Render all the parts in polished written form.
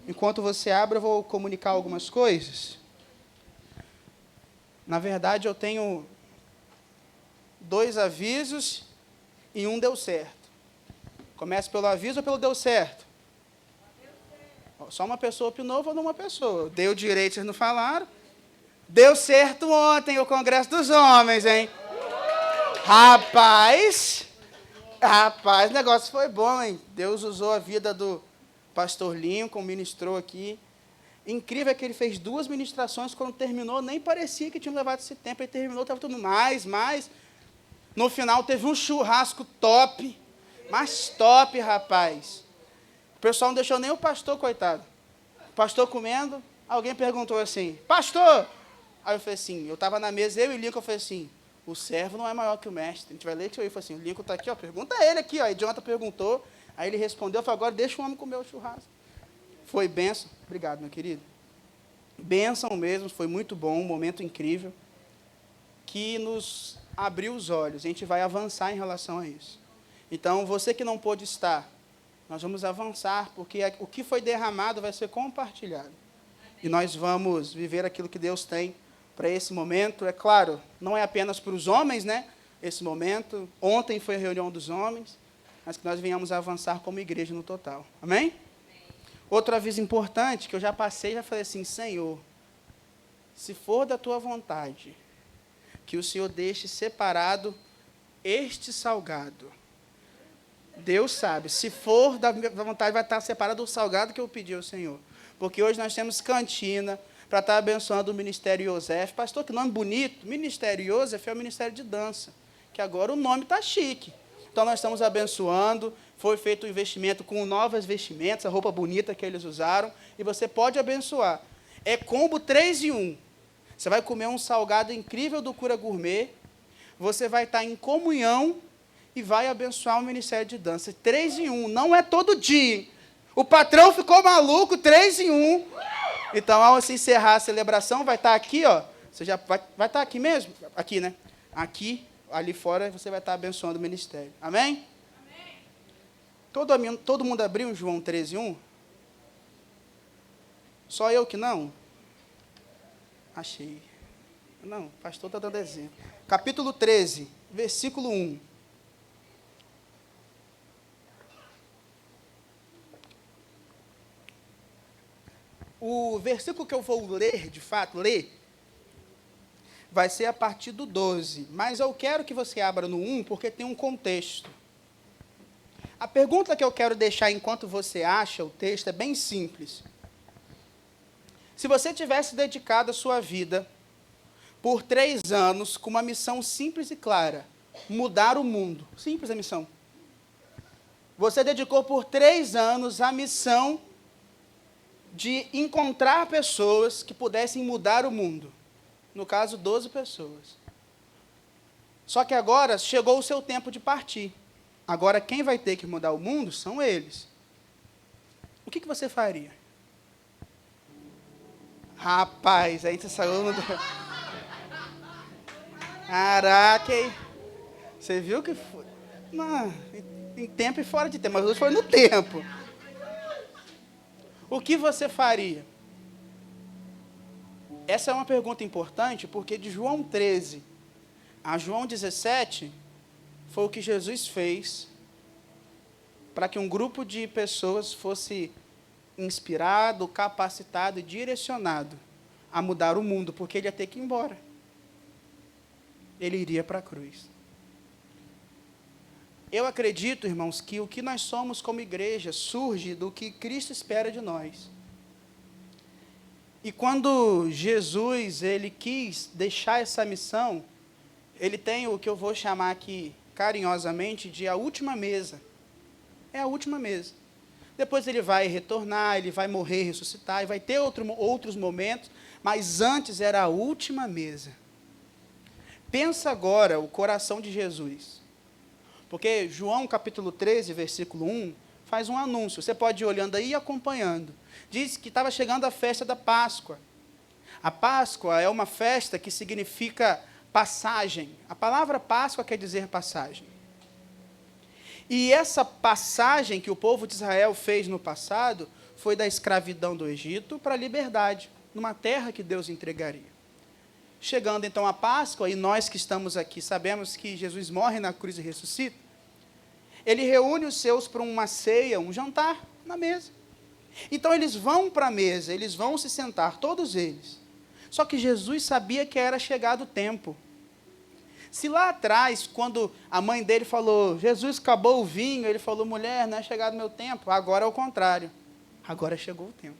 Enquanto você abre, eu vou comunicar algumas coisas. Na verdade, eu tenho 2 avisos e um deu certo. Começa pelo aviso ou pelo deu certo? Só uma pessoa opinou, ou não uma pessoa. Deu direito, vocês não falaram. Deu certo ontem o Congresso dos Homens, hein? Rapaz, o negócio foi bom, hein? Deus usou a vida do pastor Lincoln, ministrou aqui. Incrível é que ele fez 2 ministrações, quando terminou, nem parecia que tinha levado esse tempo. Ele terminou, estava tudo mais. No final teve um churrasco top, mas top, rapaz. O pessoal não deixou nem o pastor, coitado. O pastor comendo, alguém perguntou assim, pastor! Aí eu falei assim, eu estava na mesa, eu e o Lincoln, eu falei assim, o servo não é maior que o mestre. A gente vai ler isso aí. Eu falei assim, o Lincoln está aqui, ó, pergunta a ele aqui, ó. A Jonathan perguntou, aí ele respondeu, eu falei, agora deixa o homem comer o churrasco. Foi bênção. Obrigado, meu querido. Bênção mesmo, foi muito bom, um momento incrível, que nos abriu os olhos. A gente vai avançar em relação a isso. Então, você que não pôde estar, nós vamos avançar, porque o que foi derramado vai ser compartilhado. E nós vamos viver aquilo que Deus tem para esse momento. É claro, não é apenas para os homens, né? Esse momento. Ontem foi a reunião dos homens, mas que nós venhamos a avançar como igreja no total. Amém? Outro aviso importante, que eu já passei, já falei assim, Senhor, se for da tua vontade, que o Senhor deixe separado este salgado. Deus sabe, se for da minha vontade, vai estar separado o salgado que eu pedi ao Senhor. Porque hoje nós temos cantina para estar abençoando o Ministério Iosef. Pastor, que nome bonito. Ministério Iosef é o Ministério de Dança, que agora o nome está chique. Então, nós estamos abençoando, foi feito um investimento com novas vestimentas, a roupa bonita que eles usaram, e você pode abençoar. É combo 3 em 1. Você vai comer um salgado incrível do Cura Gourmet, você vai estar em comunhão e vai abençoar o Ministério de Dança. 3 em 1, não é todo dia, hein? O patrão ficou maluco, 3 em 1. Então, ao se encerrar a celebração, vai estar aqui, ó. Você já vai estar aqui mesmo? Aqui, né? Aqui, ali fora, você vai estar abençoando o ministério. Amém? Amém. Todo mundo abriu João 13, 1? Só eu que não? Achei. Não, o pastor está dando exemplo. Capítulo 13, versículo 1. O versículo que eu vou ler, de fato, vai ser a partir do 12. Mas eu quero que você abra no 1, porque tem um contexto. A pergunta que eu quero deixar enquanto você acha o texto é bem simples. Se você tivesse dedicado a sua vida por 3 anos com uma missão simples e clara, mudar o mundo. Simples a missão. Você dedicou por 3 anos a missão de encontrar pessoas que pudessem mudar o mundo. No caso, 12 pessoas. Só que agora chegou o seu tempo de partir. Agora, quem vai ter que mudar o mundo são eles. O que você faria? Rapaz, aí você saiu no... Caraca, hein? Você viu que foi? Não, em tempo e fora de tempo, mas hoje foi no tempo. O que você faria? Essa é uma pergunta importante, porque de João 13 a João 17, foi o que Jesus fez para que um grupo de pessoas fosse inspirado, capacitado e direcionado a mudar o mundo, porque ele ia ter que ir embora. Ele iria para a cruz. Eu acredito, irmãos, que o que nós somos como igreja surge do que Cristo espera de nós. E quando Jesus, ele quis deixar essa missão, ele tem o que eu vou chamar aqui carinhosamente de a última mesa. É a última mesa. Depois ele vai retornar, ele vai morrer, ressuscitar, e vai ter outros momentos, mas antes era a última mesa. Pensa agora o coração de Jesus. Porque João capítulo 13, versículo 1, faz um anúncio. Você pode ir olhando aí e acompanhando. Diz que estava chegando a festa da Páscoa. A Páscoa é uma festa que significa passagem. A palavra Páscoa quer dizer passagem. E essa passagem que o povo de Israel fez no passado foi da escravidão do Egito para a liberdade, numa terra que Deus entregaria. Chegando então a Páscoa, e nós que estamos aqui sabemos que Jesus morre na cruz e ressuscita, ele reúne os seus para uma ceia, um jantar na mesa. Então eles vão para a mesa, eles vão se sentar, todos eles. Só que Jesus sabia que era chegado o tempo. Se lá atrás, quando a mãe dele falou, Jesus, acabou o vinho, ele falou, mulher, não é chegado o meu tempo. Agora é o contrário. Agora chegou o tempo.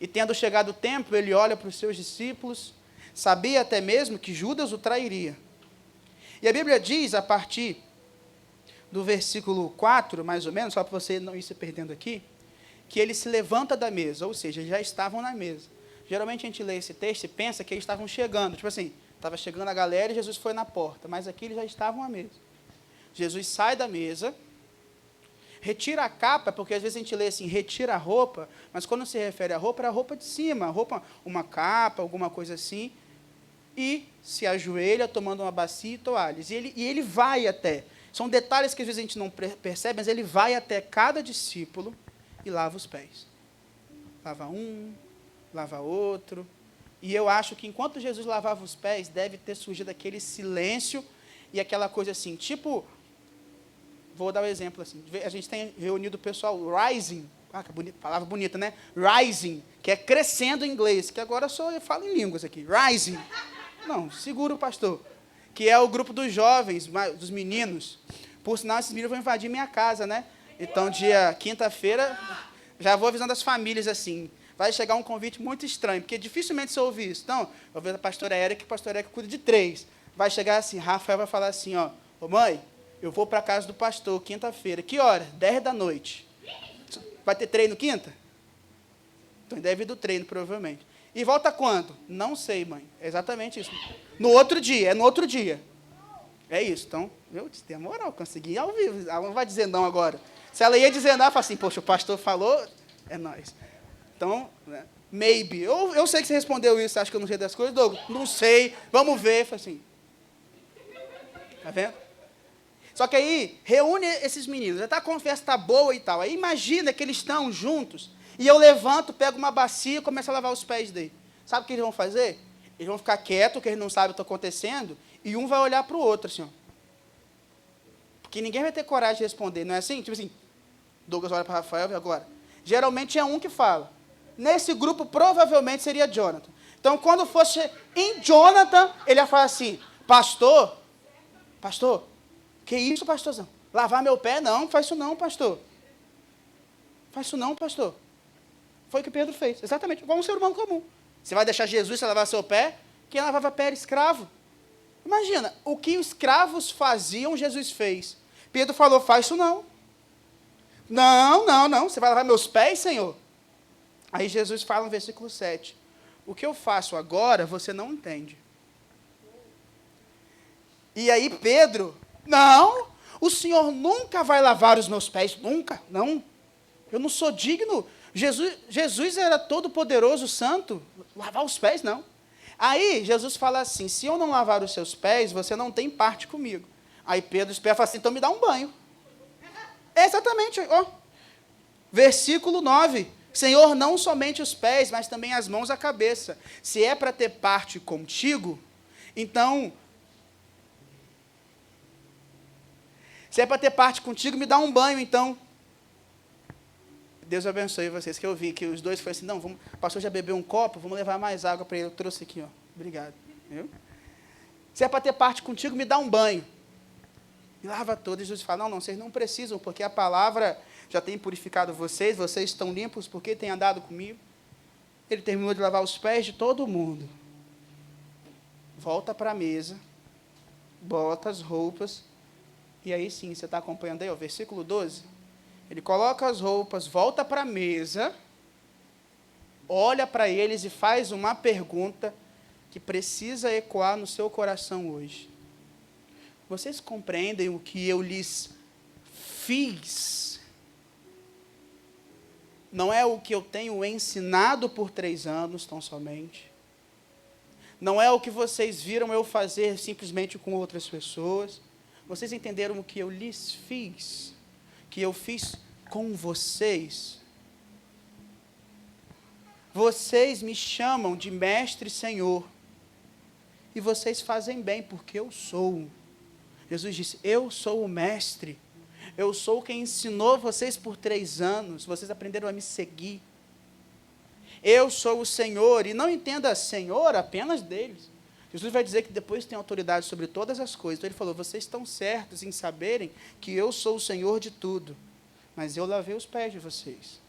E tendo chegado o tempo, ele olha para os seus discípulos, sabia até mesmo que Judas o trairia. E a Bíblia diz, a partir do versículo 4, mais ou menos, só para você não ir se perdendo aqui, que ele se levanta da mesa, ou seja, já estavam na mesa. Geralmente a gente lê esse texto e pensa que eles estavam chegando, tipo assim, estava chegando a galera e Jesus foi na porta, mas aqui eles já estavam à mesa. Jesus sai da mesa, retira a capa, porque às vezes a gente lê assim, retira a roupa, mas quando se refere à roupa, era a roupa de cima, a roupa, uma capa, alguma coisa assim, e se ajoelha tomando uma bacia e toalhas. E ele vai até, são detalhes que às vezes a gente não percebe, mas ele vai até cada discípulo e lava os pés. Lava um, lava outro. E eu acho que enquanto Jesus lavava os pés, deve ter surgido aquele silêncio e aquela coisa assim, tipo, vou dar um exemplo assim, a gente tem reunido o pessoal, rising, que bonita, palavra bonita, né? Rising, que é crescendo em inglês, que agora só eu falo em línguas aqui, rising. Não, segura o pastor. Que é o grupo dos jovens, dos meninos. Por sinal, esses meninos vão invadir minha casa, né? Então, quinta-feira, já vou avisando as famílias assim, vai chegar um convite muito estranho, porque dificilmente você ouve isso. Então, eu vejo a pastora Érica, que a pastora Érica cuida de 3. Vai chegar assim, Rafael vai falar assim, ó, ô mãe, eu vou para a casa do pastor, quinta-feira. Que hora? 10 da noite. Vai ter treino quinta? Então, deve ir do treino, provavelmente. E volta quando? Não sei, mãe. É exatamente isso. No outro dia, é no outro dia. É isso. Então, eu tenho a moral, consegui ir ao vivo. Ela não vai dizer não agora. Se ela ia dizer não, ela fala assim, poxa, o pastor falou, é nóis. Então, né, maybe. Eu sei que você respondeu isso, acha que eu não sei das coisas, Douglas? Não sei, vamos ver. Fala assim. Tá vendo? Só que aí, reúne esses meninos. A conversa está boa e tal. Aí imagina que eles estão juntos. E eu levanto, pego uma bacia e começo a lavar os pés dele. Sabe o que eles vão fazer? Eles vão ficar quietos, que eles não sabem o que está acontecendo, e um vai olhar para o outro, assim, ó. Porque ninguém vai ter coragem de responder, não é assim? Tipo assim, Douglas olha para Rafael e agora. Geralmente é um que fala. Nesse grupo, provavelmente seria Jonathan. Então, quando fosse em Jonathan, ele ia falar assim, pastor, que isso, pastorzão? Lavar meu pé? Não, faz isso não, pastor. Faz isso não, pastor. Foi o que Pedro fez, exatamente, igual um ser humano comum. Você vai deixar Jesus lavar seu pé? Quem lavava pé era escravo. Imagina, o que os escravos faziam, Jesus fez. Pedro falou, faz isso não. Não, você vai lavar meus pés, Senhor? Aí Jesus fala no versículo 7, o que eu faço agora, você não entende. E aí Pedro, não, o Senhor nunca vai lavar os meus pés, nunca, não. Eu não sou digno. Jesus era todo poderoso, santo, lavar os pés, não. Aí Jesus fala assim, se eu não lavar os seus pés, você não tem parte comigo. Aí Pedro espera e fala assim, então me dá um banho. É exatamente, ó. Versículo 9, Senhor, não somente os pés, mas também as mãos e a cabeça. Se é para ter parte contigo, então, se é para ter parte contigo, me dá um banho, então. Deus abençoe vocês, que eu vi que os dois foram assim, não, o pastor já bebeu um copo, vamos levar mais água para ele, eu trouxe aqui, ó, obrigado. Viu? Se é para ter parte contigo, me dá um banho. E lava todo, e Jesus fala, não, vocês não precisam, porque a palavra já tem purificado vocês estão limpos porque têm andado comigo. Ele terminou de lavar os pés de todo mundo. Volta para a mesa, bota as roupas, e aí sim, você está acompanhando aí, ó, versículo 12, ele coloca as roupas, volta para a mesa, olha para eles e faz uma pergunta que precisa ecoar no seu coração hoje. Vocês compreendem o que eu lhes fiz? Não é o que eu tenho ensinado por 3 anos, tão somente. Não é o que vocês viram eu fazer simplesmente com outras pessoas. Vocês entenderam o que eu lhes fiz? Que eu fiz com vocês? vocês me chamam de mestre e Senhor, e vocês fazem bem, porque eu sou. Jesus disse, eu sou o mestre, eu sou quem ensinou vocês por 3 anos, vocês aprenderam a me seguir. Eu sou o Senhor, e não entenda Senhor apenas deles. Jesus vai dizer que depois tem autoridade sobre todas as coisas. Então ele falou, vocês estão certos em saberem que eu sou o Senhor de tudo, mas eu lavei os pés de vocês.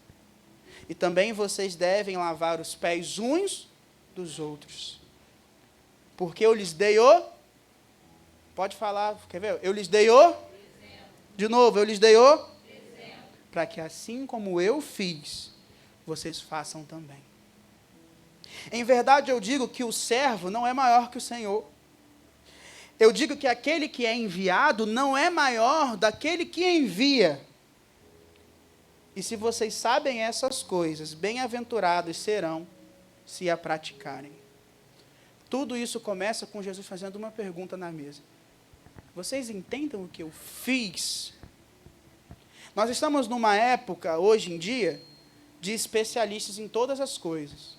E também vocês devem lavar os pés uns dos outros. Porque eu lhes dei o... Pode falar, quer ver? Eu lhes dei o... De novo, eu lhes dei o... Para que assim como eu fiz, vocês façam também. Em verdade, eu digo que o servo não é maior que o Senhor. Eu digo que aquele que é enviado não é maior daquele que envia. E se vocês sabem essas coisas, bem-aventurados serão se a praticarem. Tudo isso começa com Jesus fazendo uma pergunta na mesa. Vocês entendem o que eu fiz? Nós estamos numa época, hoje em dia, de especialistas em todas as coisas.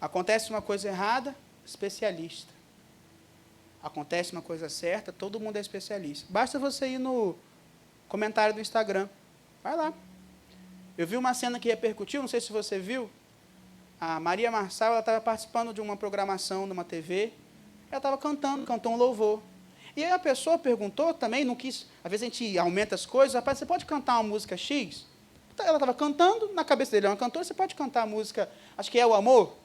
Acontece uma coisa errada, especialista. Acontece uma coisa certa, todo mundo é especialista. Basta você ir no comentário do Instagram. Vai lá. Eu vi uma cena que repercutiu, não sei se você viu. A Maria Marçal, ela estava participando de uma programação numa TV. Ela estava cantando, cantou um louvor. E aí a pessoa perguntou também, não quis, às vezes a gente aumenta as coisas, rapaz, você pode cantar uma música X? Ela estava cantando, na cabeça dele é uma cantora, você pode cantar a música, acho que é o Amor?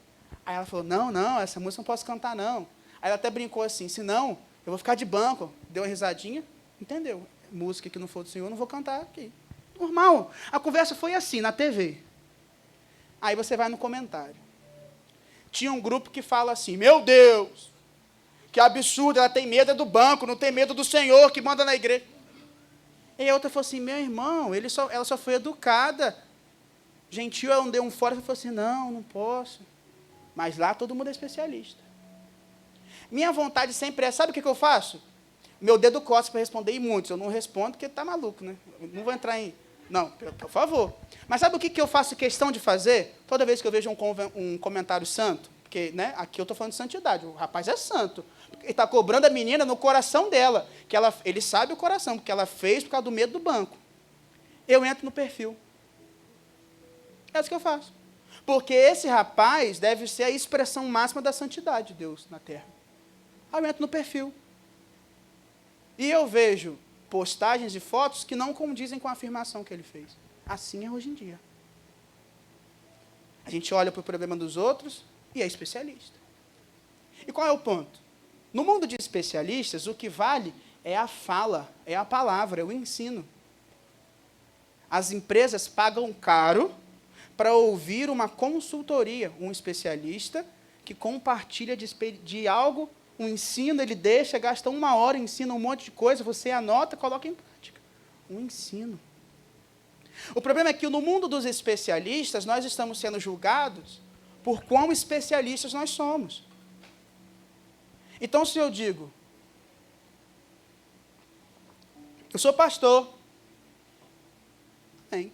Aí ela falou, não, essa música não posso cantar, não. Aí ela até brincou assim, se não, eu vou ficar de banco. Deu uma risadinha, entendeu? Música que não for do Senhor, eu não vou cantar aqui. Normal. A conversa foi assim, na TV. Aí você vai no comentário. Tinha um grupo que fala assim, meu Deus, que absurdo, ela tem medo do banco, não tem medo do Senhor que manda na igreja. E a outra falou assim, meu irmão, ela só foi educada. Gentil, ela não deu um fora, ela falou assim, não posso. Mas lá todo mundo é especialista. Minha vontade sempre é, sabe o que eu faço? Meu dedo coça para responder em muitos. Eu não respondo porque está maluco, né? Eu não vou entrar em... Não, por favor. Mas sabe o que eu faço questão de fazer? Toda vez que eu vejo um comentário santo, porque né, aqui eu estou falando de santidade, o rapaz é santo. Ele está cobrando a menina no coração dela, que ele sabe o coração, porque ela fez por causa do medo do banco. Eu entro no perfil. É isso que eu faço. Porque esse rapaz deve ser a expressão máxima da santidade de Deus na terra. Aí eu entro no perfil. E eu vejo postagens e fotos que não condizem com a afirmação que ele fez. Assim é hoje em dia. A gente olha para o problema dos outros e é especialista. E qual é o ponto? No mundo de especialistas, o que vale é a fala, é a palavra, é o ensino. As empresas pagam caro para ouvir uma consultoria, um especialista que compartilha de algo, um ensino, ele deixa, gasta 1 hora, ensina um monte de coisa, você anota, coloca em prática. Um ensino. O problema é que no mundo dos especialistas, nós estamos sendo julgados por quão especialistas nós somos. Então, se eu digo, eu sou pastor, bem,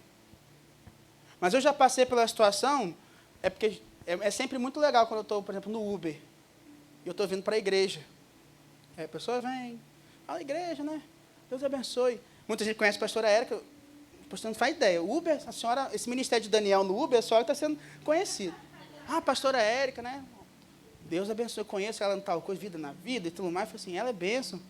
mas eu já passei pela situação, porque é sempre muito legal quando eu estou, por exemplo, no Uber, e eu estou vindo para a igreja. Aí a pessoa vem, fala, igreja, né? Deus abençoe. Muita gente conhece a pastora Érica, a pastora não faz ideia. O Uber, a senhora, esse ministério de Daniel no Uber, a senhora está sendo conhecida. Ah, pastora Érica, né? Deus abençoe, eu conheço ela no tal coisa, vida na vida e tudo mais. Eu falo assim, ela é bênção.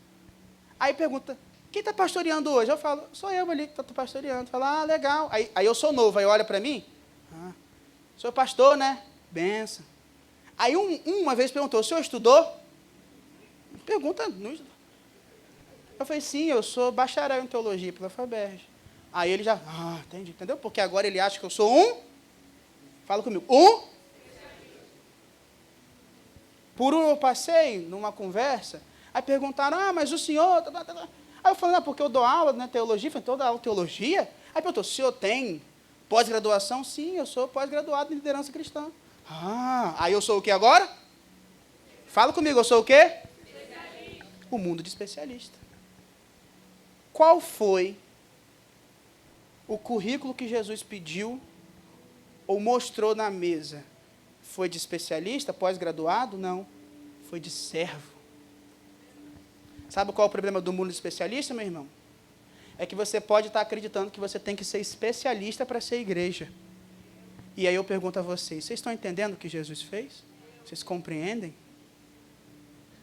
Aí pergunta, quem está pastoreando hoje? Eu falo, sou eu ali que estou pastoreando. Fala, legal. Aí eu sou novo, aí olha para mim, sou pastor, né? Benção. Aí uma vez perguntou, o senhor estudou? Pergunta, não estudou. Eu falei, sim, eu sou bacharel em teologia pela FABERJ. Aí ele já, entendi, entendeu? Porque agora ele acha que eu sou fala comigo, Por eu passei numa conversa, aí perguntaram, mas o senhor... Aí eu falei, porque eu dou aula na teologia, eu falei, então eu dou aula de teologia? Aí perguntou, o senhor tem pós-graduação? Sim, eu sou pós-graduado em liderança cristã. Aí eu sou o que agora? Fala comigo, eu sou o quê? Especialista. O mundo de especialista. Qual foi o currículo que Jesus pediu, ou mostrou na mesa, foi de especialista, pós-graduado? Não. Foi de servo. Sabe qual é o problema do mundo especialista, meu irmão? É que você pode estar acreditando que você tem que ser especialista para ser igreja. E aí eu pergunto a vocês estão entendendo o que Jesus fez? Vocês compreendem?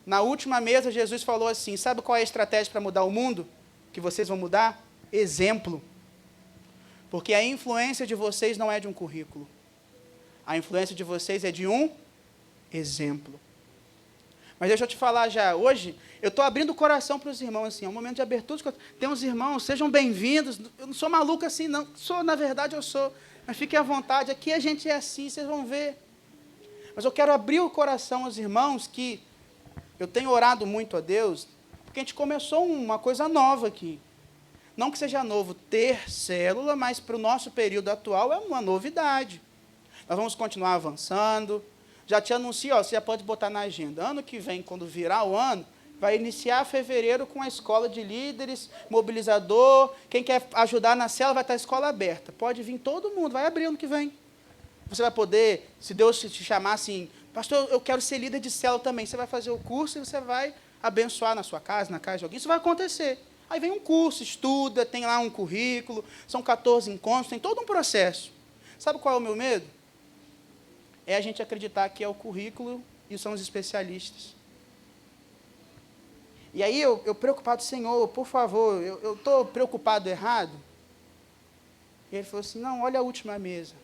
Na última mesa, Jesus falou assim, sabe qual é a estratégia para mudar o mundo? Que vocês vão mudar? Exemplo. Porque a influência de vocês não é de um currículo. A influência de vocês é de um exemplo. Mas deixa eu te falar já, hoje, eu estou abrindo o coração para os irmãos, assim, é um momento de abertura. Tem uns irmãos, sejam bem-vindos. Eu não sou maluco assim, não. Sou, na verdade, eu sou. Mas fiquem à vontade, aqui a gente é assim, vocês vão ver. Mas eu quero abrir o coração aos irmãos que eu tenho orado muito a Deus, porque a gente começou uma coisa nova aqui. Não que seja novo ter célula, mas para o nosso período atual é uma novidade. Nós vamos continuar avançando. Já te anuncio, você já pode botar na agenda. Ano que vem, quando virar o ano, vai iniciar fevereiro com a escola de líderes, mobilizador. Quem quer ajudar na célula vai estar a escola aberta. Pode vir todo mundo, vai abrir ano que vem. Você vai poder, se Deus te chamar assim, pastor, eu quero ser líder de célula também. Você vai fazer o curso e você vai abençoar na sua casa, na casa de alguém. Isso vai acontecer. Aí vem um curso, estuda, tem lá um currículo, são 14 encontros, tem todo um processo. Sabe qual é o meu medo? É a gente acreditar que é o currículo e são os especialistas. E aí eu preocupado, Senhor, por favor, eu estou preocupado errado? E ele falou assim, não, olha a última mesa.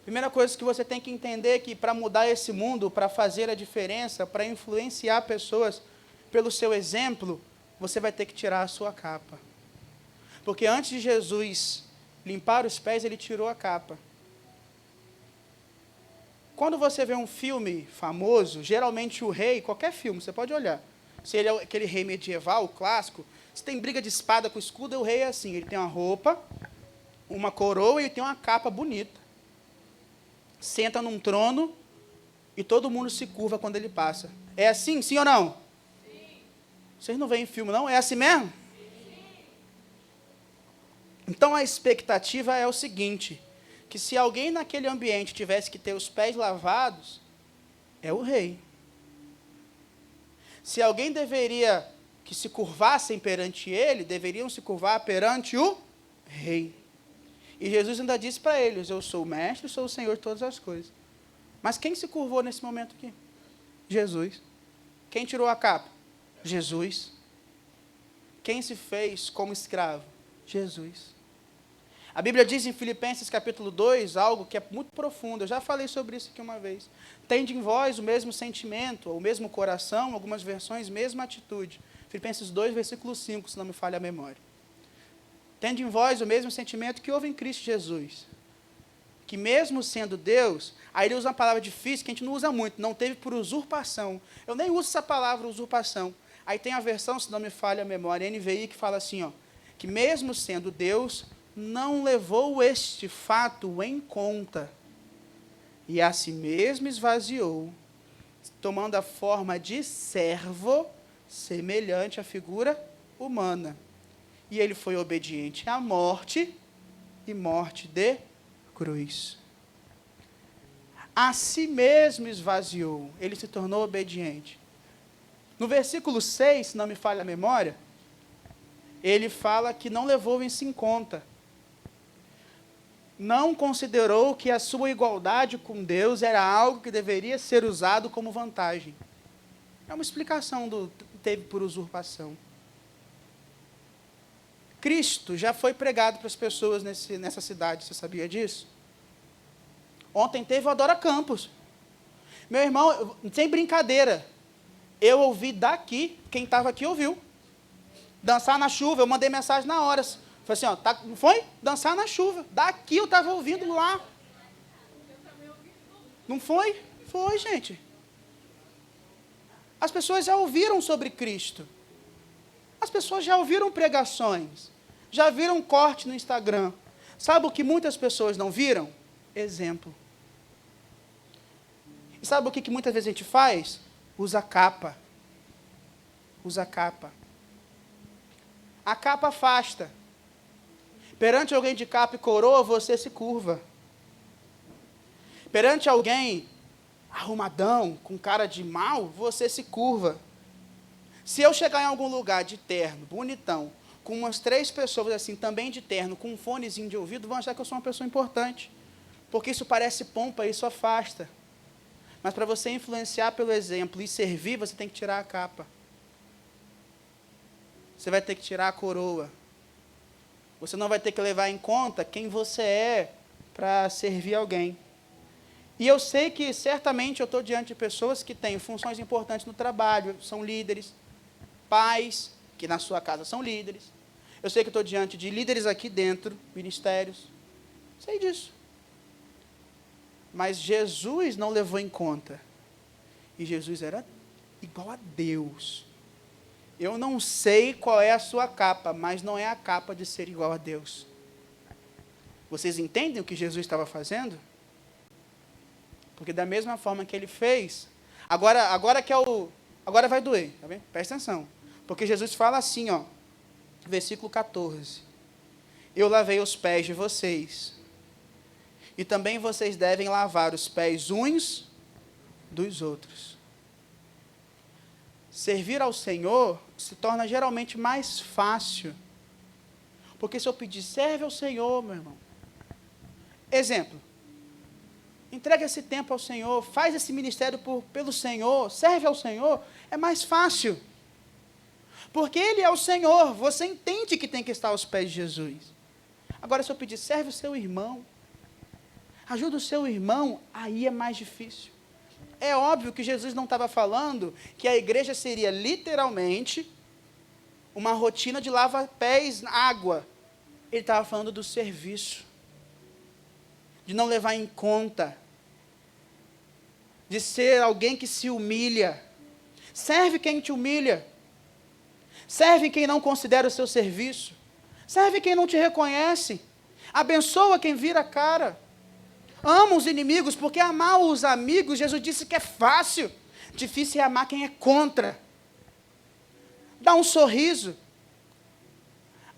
Primeira coisa que você tem que entender é que para mudar esse mundo, para fazer a diferença, para influenciar pessoas pelo seu exemplo, você vai ter que tirar a sua capa. Porque antes de Jesus limpar os pés, ele tirou a capa. Quando você vê um filme famoso, geralmente o rei, qualquer filme, você pode olhar, se ele é aquele rei medieval, clássico, se tem briga de espada com escudo, o rei é assim, ele tem uma roupa, uma coroa e ele tem uma capa bonita. Senta num trono e todo mundo se curva quando ele passa. É assim, sim ou não? Sim. Vocês não veem filme, não? É assim mesmo? Sim. Então, a expectativa é o seguinte, que se alguém naquele ambiente tivesse que ter os pés lavados, é o rei. Se alguém deveria que se curvassem perante ele, deveriam se curvar perante o rei. E Jesus ainda disse para eles, eu sou o mestre, sou o Senhor de todas as coisas. Mas quem se curvou nesse momento aqui? Jesus. Quem tirou a capa? Jesus. Quem se fez como escravo? Jesus. A Bíblia diz em Filipenses capítulo 2, algo que é muito profundo, eu já falei sobre isso aqui uma vez. Tende em vós o mesmo sentimento, o mesmo coração, algumas versões, mesma atitude. Filipenses 2, versículo 5, se não me falha a memória. Tende em vós o mesmo sentimento que houve em Cristo Jesus. Que mesmo sendo Deus, aí ele usa uma palavra difícil que a gente não usa muito, não teve por usurpação. Eu nem uso essa palavra usurpação. Aí tem a versão, se não me falha a memória, NVI, que fala assim, ó, que mesmo sendo Deus, não levou este fato em conta, e a si mesmo esvaziou, tomando a forma de servo, semelhante à figura humana. E ele foi obediente à morte, e morte de cruz. A si mesmo esvaziou, ele se tornou obediente. No versículo 6, se não me falha a memória, ele fala que não levou isso em conta. Não considerou que a sua igualdade com Deus era algo que deveria ser usado como vantagem. É uma explicação do teve por usurpação. Cristo já foi pregado para as pessoas nessa cidade, você sabia disso? Ontem teve o Adora Campos. Meu irmão, sem brincadeira, eu ouvi daqui, quem estava aqui ouviu. Dançar na chuva, eu mandei mensagem na hora. Falei assim, ó, não foi? Dançar na chuva. Daqui eu estava ouvindo lá. Não foi? Foi, gente. As pessoas já ouviram sobre Cristo. As pessoas já ouviram pregações. Já viram corte no Instagram. Sabe o que muitas pessoas não viram? Exemplo. E sabe o que muitas vezes a gente faz? Usa capa. Usa capa. A capa afasta. Perante alguém de capa e coroa, você se curva. Perante alguém arrumadão, com cara de mal, você se curva. Se eu chegar em algum lugar de terno, bonitão, com umas 3 pessoas assim, também de terno, com um fonezinho de ouvido, vão achar que eu sou uma pessoa importante. Porque isso parece pompa, isso afasta. Mas para você influenciar pelo exemplo e servir, você tem que tirar a capa. Você vai ter que tirar a coroa. Você não vai ter que levar em conta quem você é para servir alguém. E eu sei que, certamente, eu estou diante de pessoas que têm funções importantes no trabalho, são líderes, pais, que na sua casa são líderes. Eu sei que estou diante de líderes aqui dentro, ministérios. Sei disso. Mas Jesus não levou em conta. E Jesus era igual a Deus. Eu não sei qual é a sua capa, mas não é a capa de ser igual a Deus. Vocês entendem o que Jesus estava fazendo? Porque da mesma forma que ele fez, agora vai doer, tá vendo? Presta atenção. Porque Jesus fala assim, ó, versículo 14. Eu lavei os pés de vocês. E também vocês devem lavar os pés uns dos outros. Servir ao Senhor se torna geralmente mais fácil. Porque se eu pedir, serve ao Senhor, meu irmão. Exemplo. Entrega esse tempo ao Senhor, faz esse ministério pelo Senhor, serve ao Senhor, é mais fácil. Porque Ele é o Senhor, você entende que tem que estar aos pés de Jesus. Agora, se eu pedir, serve o seu irmão, ajuda o seu irmão, aí é mais difícil. É óbvio que Jesus não estava falando que a igreja seria literalmente uma rotina de lava-pés na água. Ele estava falando do serviço, de não levar em conta, de ser alguém que se humilha. Serve quem te humilha. Serve quem não considera o seu serviço. Serve quem não te reconhece. Abençoa quem vira a cara. Ama os inimigos, porque amar os amigos, Jesus disse que é fácil. Difícil é amar quem é contra. Dá um sorriso.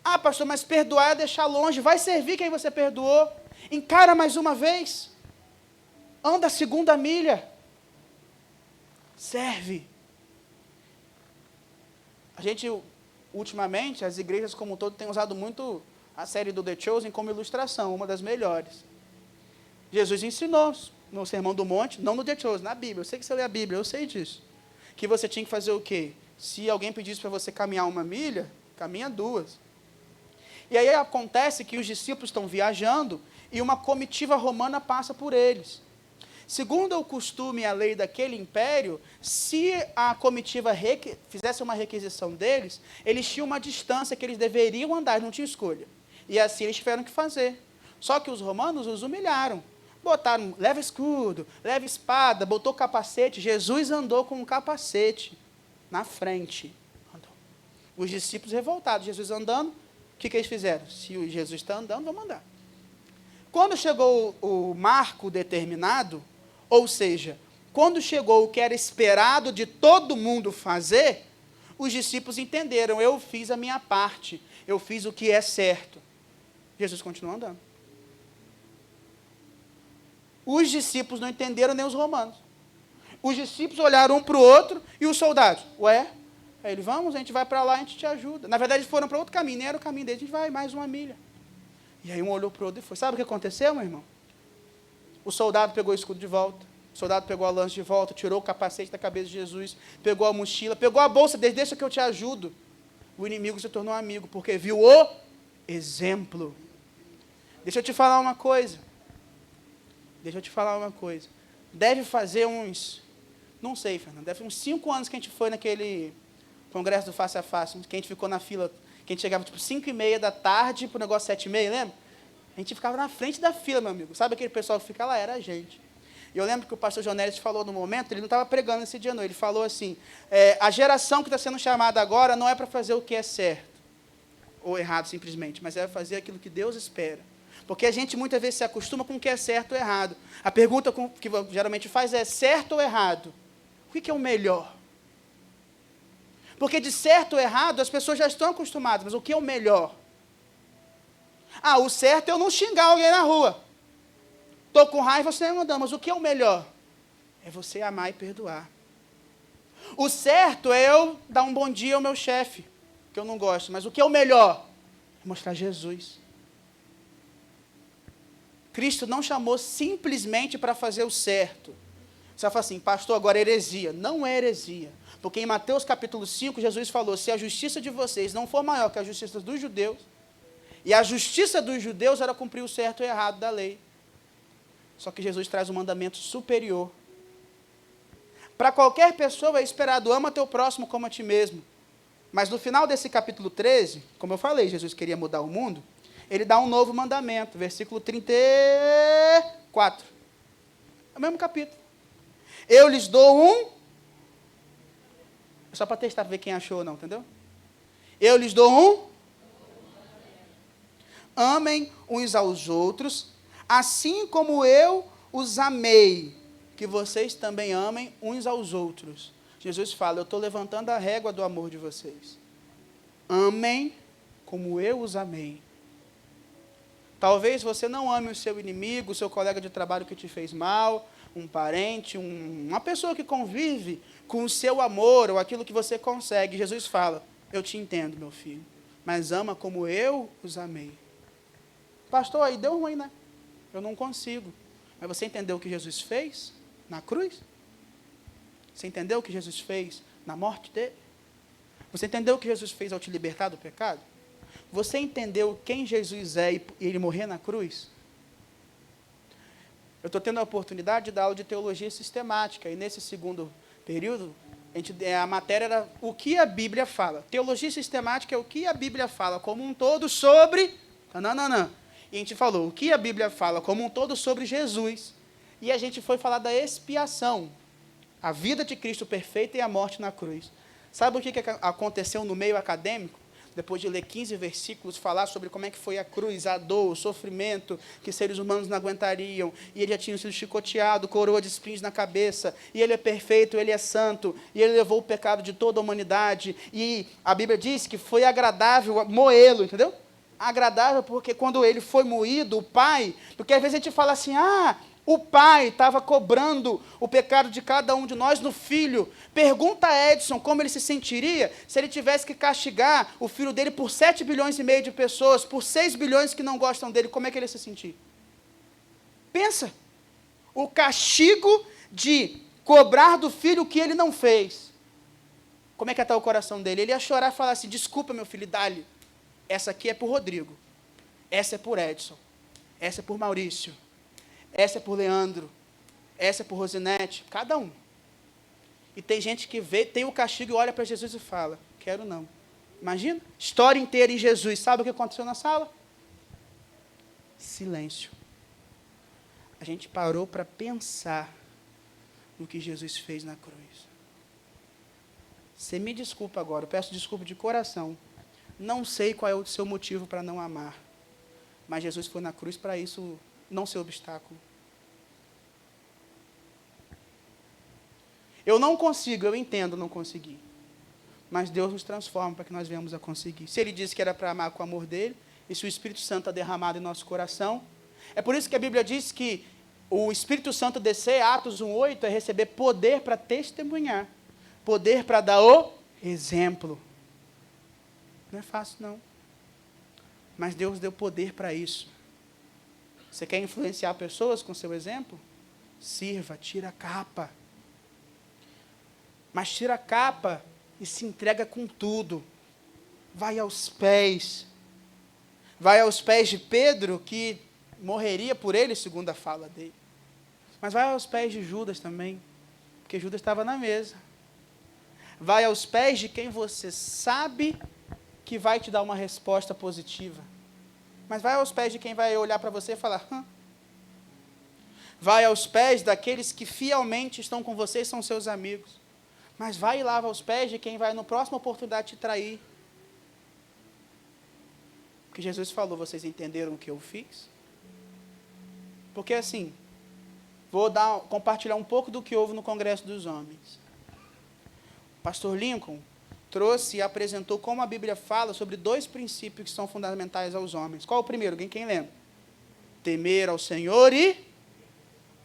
Ah, pastor, mas perdoar é deixar longe. Vai servir quem você perdoou. Encara mais uma vez. Anda a 2ª milha. Serve. A gente, ultimamente, as igrejas como um todo têm usado muito a série do The Chosen como ilustração, uma das melhores. Jesus ensinou no Sermão do Monte, não no The Chosen, na Bíblia. Eu sei que você lê a Bíblia, eu sei disso. Que você tinha que fazer o quê? Se alguém pedisse para você caminhar 1 milha, caminha 2. E aí acontece que os discípulos estão viajando e uma comitiva romana passa por eles. Segundo o costume e a lei daquele império, se a comitiva fizesse uma requisição deles, eles tinham uma distância que eles deveriam andar, não tinha escolha. E assim eles tiveram que fazer. Só que os romanos os humilharam. Botaram, leva escudo, leva espada, botou capacete. Jesus andou com um capacete na frente. Andou. Os discípulos revoltados, Jesus andando, o que eles fizeram? Se Jesus está andando, vamos andar. Quando chegou o marco determinado, ou seja, quando chegou o que era esperado de todo mundo fazer, os discípulos entenderam, eu fiz a minha parte, eu fiz o que é certo. Jesus continuou andando. Os discípulos não entenderam, nem os romanos. Os discípulos olharam um para o outro e os soldados, ué? Aí ele, vamos, a gente vai para lá, a gente te ajuda. Na verdade, eles foram para outro caminho, nem era o caminho deles, a gente vai mais 1 milha. E aí um olhou para o outro e foi. Sabe o que aconteceu, meu irmão? O soldado pegou o escudo de volta, o soldado pegou a lança de volta, tirou o capacete da cabeça de Jesus, pegou a mochila, pegou a bolsa dele, deixa que eu te ajudo. O inimigo se tornou amigo, porque viu o exemplo. Deixa eu te falar uma coisa. Deve fazer uns, não sei, Fernando, deve uns 5 anos que a gente foi naquele congresso do Face a Face, que a gente ficou na fila, que a gente chegava tipo 5h30 da tarde para o negócio 7h30, lembra? A gente ficava na frente da fila, meu amigo. Sabe aquele pessoal que fica lá? Era a gente. E eu lembro que o pastor Jonelis falou no momento, ele não estava pregando esse dia não, ele falou assim, a geração que está sendo chamada agora não é para fazer o que é certo, ou errado simplesmente, mas é fazer aquilo que Deus espera. Porque a gente muitas vezes se acostuma com o que é certo ou errado. A pergunta que geralmente faz é certo ou errado? O que é o melhor? Porque de certo ou errado as pessoas já estão acostumadas, mas o que é o melhor? Ah, o certo é eu não xingar alguém na rua. Estou com raiva, você não anda, mas o que é o melhor? É você amar e perdoar. O certo é eu dar um bom dia ao meu chefe, que eu não gosto, mas o que é o melhor? É mostrar Jesus. Cristo não chamou simplesmente para fazer o certo. Você vai falar assim, pastor, agora é heresia. Não é heresia. Porque em Mateus capítulo 5, Jesus falou, se a justiça de vocês não for maior que a justiça dos judeus, e a justiça dos judeus era cumprir o certo e o errado da lei. Só que Jesus traz um mandamento superior. Para qualquer pessoa é esperado, ama teu próximo como a ti mesmo. Mas no final desse capítulo 13, como eu falei, Jesus queria mudar o mundo, ele dá um novo mandamento, versículo 34. É o mesmo capítulo. Eu lhes dou um... Só para testar, para ver quem achou ou não, entendeu? Eu lhes dou um... Amem uns aos outros, assim como eu os amei, que vocês também amem uns aos outros. Jesus fala, eu estou levantando a régua do amor de vocês. Amem como eu os amei. Talvez você não ame o seu inimigo, o seu colega de trabalho que te fez mal, um parente, uma pessoa que convive com o seu amor, ou aquilo que você consegue. Jesus fala, eu te entendo, meu filho, mas ama como eu os amei. Pastor, aí deu ruim, né? Eu não consigo. Mas você entendeu o que Jesus fez na cruz? Você entendeu o que Jesus fez na morte dele? Você entendeu o que Jesus fez ao te libertar do pecado? Você entendeu quem Jesus é e ele morrer na cruz? Eu estou tendo a oportunidade de dar aula de teologia sistemática, e nesse segundo período, a matéria era o que a Bíblia fala. Teologia sistemática é o que a Bíblia fala como um todo sobre... E a gente falou o que a Bíblia fala como um todo sobre Jesus. E a gente foi falar da expiação, a vida de Cristo perfeita e a morte na cruz. Sabe o que aconteceu no meio acadêmico? Depois de ler 15 versículos, falar sobre como é que foi a cruz, a dor, o sofrimento, que seres humanos não aguentariam, e ele já tinha sido chicoteado, coroa de espinhos na cabeça, e ele é perfeito, ele é santo, e ele levou o pecado de toda a humanidade, e a Bíblia diz que foi agradável moê-lo, entendeu? Agradável porque quando ele foi moído, o pai, porque às vezes a gente fala assim, o pai estava cobrando o pecado de cada um de nós no filho. Pergunta a Edson como ele se sentiria se ele tivesse que castigar o filho dele por 7,5 bilhões de pessoas, por 6 bilhões que não gostam dele, como é que ele ia se sentir? Pensa, o castigo de cobrar do filho o que ele não fez. Como é que está o coração dele? Ele ia chorar e falar assim, desculpa meu filho, dá-lhe. Essa aqui é por Rodrigo, essa é por Edson, essa é por Maurício, essa é por Leandro, essa é por Rosinete, cada um. E tem gente que vê, tem o castigo e olha para Jesus e fala, quero não. Imagina, história inteira em Jesus, sabe o que aconteceu na sala? Silêncio. A gente parou para pensar no que Jesus fez na cruz. Você me desculpa agora, eu peço desculpa de coração. Não sei qual é o seu motivo para não amar, mas Jesus foi na cruz para isso não ser obstáculo. Eu não consigo, eu entendo não conseguir, mas Deus nos transforma para que nós venhamos a conseguir. Se Ele disse que era para amar com o amor dEle, e se o Espírito Santo é derramado em nosso coração, é por isso que a Bíblia diz que o Espírito Santo descer, Atos 1:8, é receber poder para testemunhar, poder para dar o exemplo. Não é fácil, não. Mas Deus deu poder para isso. Você quer influenciar pessoas com seu exemplo? Sirva, tira a capa. Mas tira a capa e se entrega com tudo. Vai aos pés. Vai aos pés de Pedro, que morreria por ele, segundo a fala dele. Mas vai aos pés de Judas também, porque Judas estava na mesa. Vai aos pés de quem você sabe que vai te dar uma resposta positiva. Mas vai aos pés de quem vai olhar para você e falar, Vai aos pés daqueles que fielmente estão com você e são seus amigos. Mas vai e lava aos pés de quem vai, na próxima oportunidade, te trair. Porque Jesus falou, vocês entenderam o que eu fiz? Porque assim, vou compartilhar um pouco do que houve no Congresso dos Homens. Pastor Lincoln trouxe e apresentou como a Bíblia fala sobre 2 princípios que são fundamentais aos homens. Qual o primeiro? Quem lembra? Temer ao Senhor e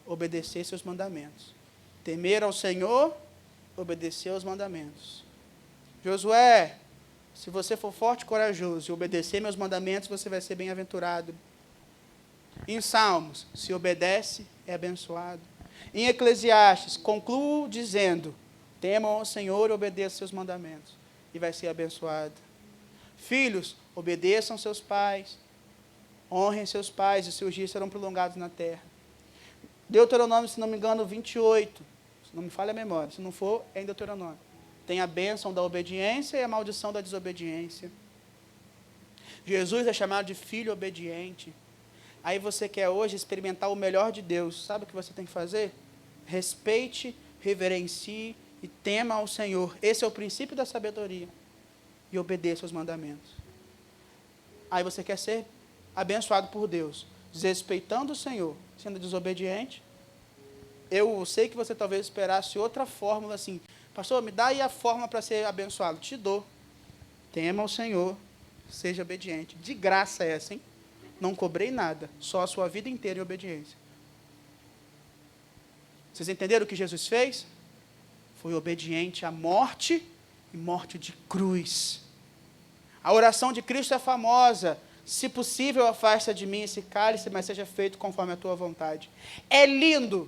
obedecer seus mandamentos. Temer ao Senhor, obedecer aos mandamentos. Josué, se você for forte e corajoso e obedecer meus mandamentos, você vai ser bem-aventurado. Em Salmos, se obedece, é abençoado. Em Eclesiastes, concluo dizendo, temam ao Senhor e obedeçam seus mandamentos, e vai ser abençoado. Filhos, obedeçam seus pais, honrem seus pais, e seus dias serão prolongados na terra. Deuteronômio, se não me engano, 28, se não me falha a memória, se não for, é em Deuteronômio. Tem a bênção da obediência e a maldição da desobediência. Jesus é chamado de filho obediente. Aí você quer hoje experimentar o melhor de Deus. Sabe o que você tem que fazer? Respeite, reverencie e tema ao Senhor. Esse é o princípio da sabedoria. E obedeça aos mandamentos. Aí você quer ser abençoado por Deus, desrespeitando o Senhor, sendo desobediente. Eu sei que você talvez esperasse outra fórmula assim, pastor, me dá aí a fórmula para ser abençoado. Te dou. Tema ao Senhor, seja obediente. De graça essa, hein? Não cobrei nada, só a sua vida inteira em obediência. Vocês entenderam o que Jesus fez? Foi obediente à morte e morte de cruz. A oração de Cristo é famosa. Se possível, afasta de mim esse cálice, mas seja feito conforme a tua vontade. É lindo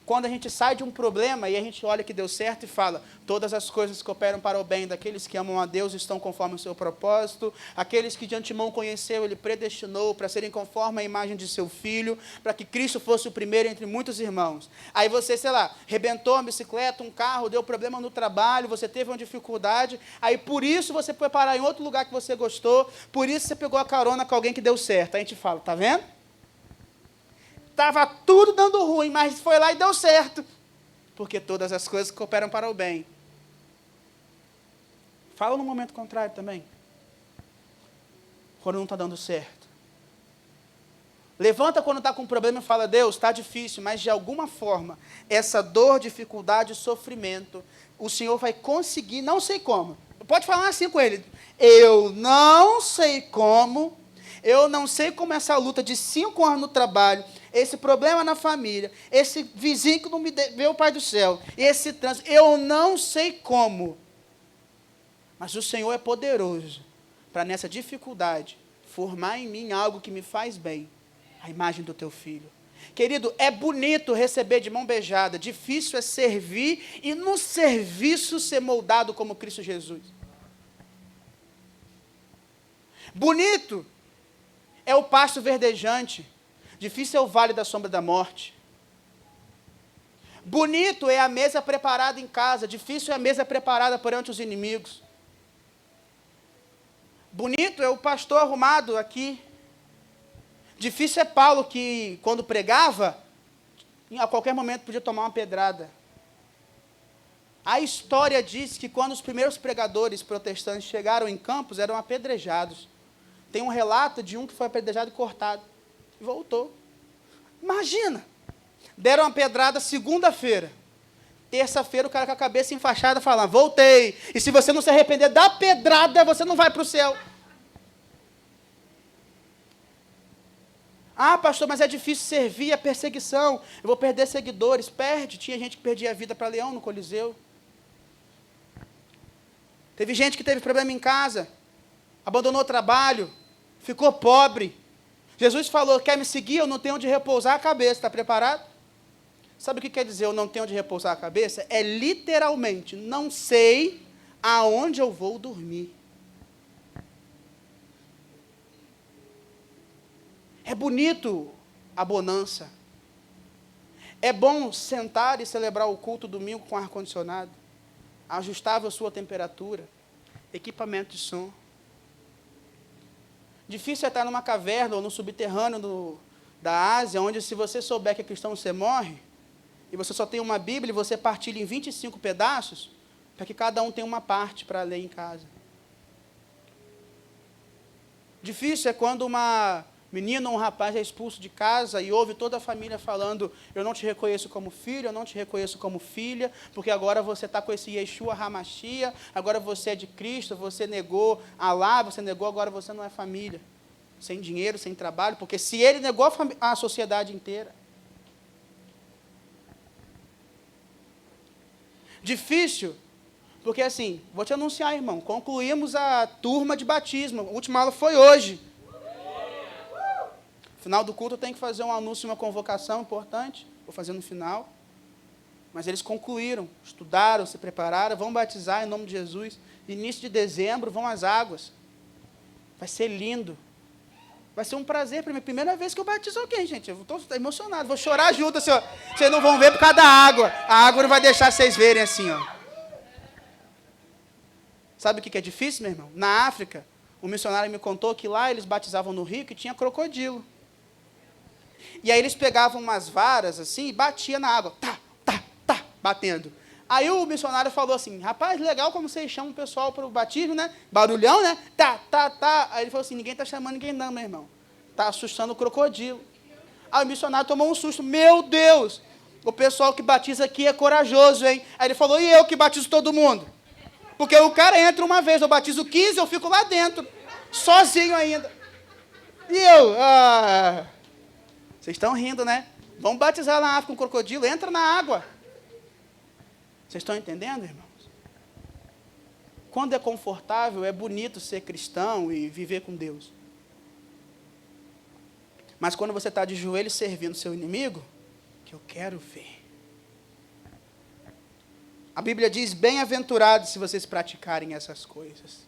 quando a gente sai de um problema e a gente olha que deu certo e fala, todas as coisas cooperam para o bem daqueles que amam a Deus e estão conforme o seu propósito, aqueles que de antemão conheceu, ele predestinou para serem conforme a imagem de seu Filho, para que Cristo fosse o primeiro entre muitos irmãos. Aí você, sei lá, rebentou a bicicleta, um carro, deu problema no trabalho, você teve uma dificuldade, aí por isso você foi parar em outro lugar que você gostou, por isso você pegou a carona com alguém que deu certo. Aí a gente fala, tá vendo? Estava tudo dando ruim, mas foi lá e deu certo. Porque todas as coisas cooperam para o bem. Fala no momento contrário também. Quando não está dando certo. Levanta quando está com problema e fala, Deus, está difícil, mas de alguma forma, essa dor, dificuldade, sofrimento, o Senhor vai conseguir, não sei como. Pode falar assim com ele. Eu não sei como essa luta de 5 anos no trabalho, esse problema na família, esse vizinho que não me vê o Pai do céu, esse trânsito, eu não sei como. Mas o Senhor é poderoso para nessa dificuldade formar em mim algo que me faz bem, a imagem do teu filho. Querido, é bonito receber de mão beijada, difícil é servir e no serviço ser moldado como Cristo Jesus. Bonito é o pasto verdejante, difícil é o vale da sombra da morte. Bonito é a mesa preparada em casa, difícil é a mesa preparada perante os inimigos. Bonito é o pastor arrumado aqui. Difícil é Paulo que, quando pregava, a qualquer momento podia tomar uma pedrada. A história diz que quando os primeiros pregadores protestantes chegaram em Campos, eram apedrejados. Tem um relato de um que foi apedrejado e cortado. E voltou. Imagina. Deram uma pedrada segunda-feira. Terça-feira o cara com a cabeça enfaixada falando, voltei. E se você não se arrepender da pedrada, você não vai para o céu. Ah, pastor, mas é difícil servir a perseguição. Eu vou perder seguidores. Perde. Tinha gente que perdia a vida para leão no Coliseu. Teve gente que teve problema em casa. Abandonou o trabalho. Ficou pobre. Jesus falou, quer me seguir? Eu não tenho onde repousar a cabeça. Está preparado? Sabe o que quer dizer eu não tenho onde repousar a cabeça? É literalmente, não sei aonde eu vou dormir. É bonito a bonança. É bom sentar e celebrar o culto domingo com ar-condicionado, ajustável à sua temperatura, equipamento de som. Difícil é estar numa caverna ou no subterrâneo da Ásia, onde se você souber que é cristão você morre, e você só tem uma Bíblia e você partilha em 25 pedaços, para que cada um tenha uma parte para ler em casa. Difícil é quando uma menino ou um rapaz é expulso de casa e ouve toda a família falando, eu não te reconheço como filho, eu não te reconheço como filha, porque agora você está com esse Yeshua Hamashia, agora você é de Cristo, você negou Alá, você negou, agora você não é família. Sem dinheiro, sem trabalho, porque se ele negou a sociedade inteira. Difícil, porque assim, vou te anunciar, irmão, concluímos a turma de batismo, a última aula foi hoje. No final do culto eu tenho que fazer um anúncio, uma convocação importante, vou fazer no final. Mas eles concluíram, estudaram, se prepararam, vão batizar em nome de Jesus. Início de dezembro vão às águas. Vai ser lindo. Vai ser um prazer para mim. Primeira vez que eu batizo alguém, gente. Eu estou emocionado. Vou chorar junto, assim, ó. Vocês não vão ver por causa da água. A água não vai deixar vocês verem assim, ó. Sabe o que é difícil, meu irmão? Na África, o missionário me contou que lá eles batizavam no rio que tinha crocodilo. E aí eles pegavam umas varas assim e batiam na água. Tá, tá, tá, batendo. Aí o missionário falou assim, rapaz, legal como vocês chamam o pessoal para o batismo, né? Barulhão, né? Tá, tá, tá. Aí ele falou assim, ninguém está chamando ninguém não, meu irmão. Está assustando o crocodilo. Aí o missionário tomou um susto. Meu Deus, o pessoal que batiza aqui é corajoso, hein? Aí ele falou, e eu que batizo todo mundo? Porque o cara entra uma vez, eu batizo 15, eu fico lá dentro, sozinho ainda. E eu, vocês estão rindo, né? Vamos batizar na África um crocodilo, entra na água. Vocês estão entendendo, irmãos? Quando é confortável, é bonito ser cristão e viver com Deus. Mas quando você está de joelhos servindo seu inimigo, que eu quero ver. A Bíblia diz, bem-aventurados se vocês praticarem essas coisas.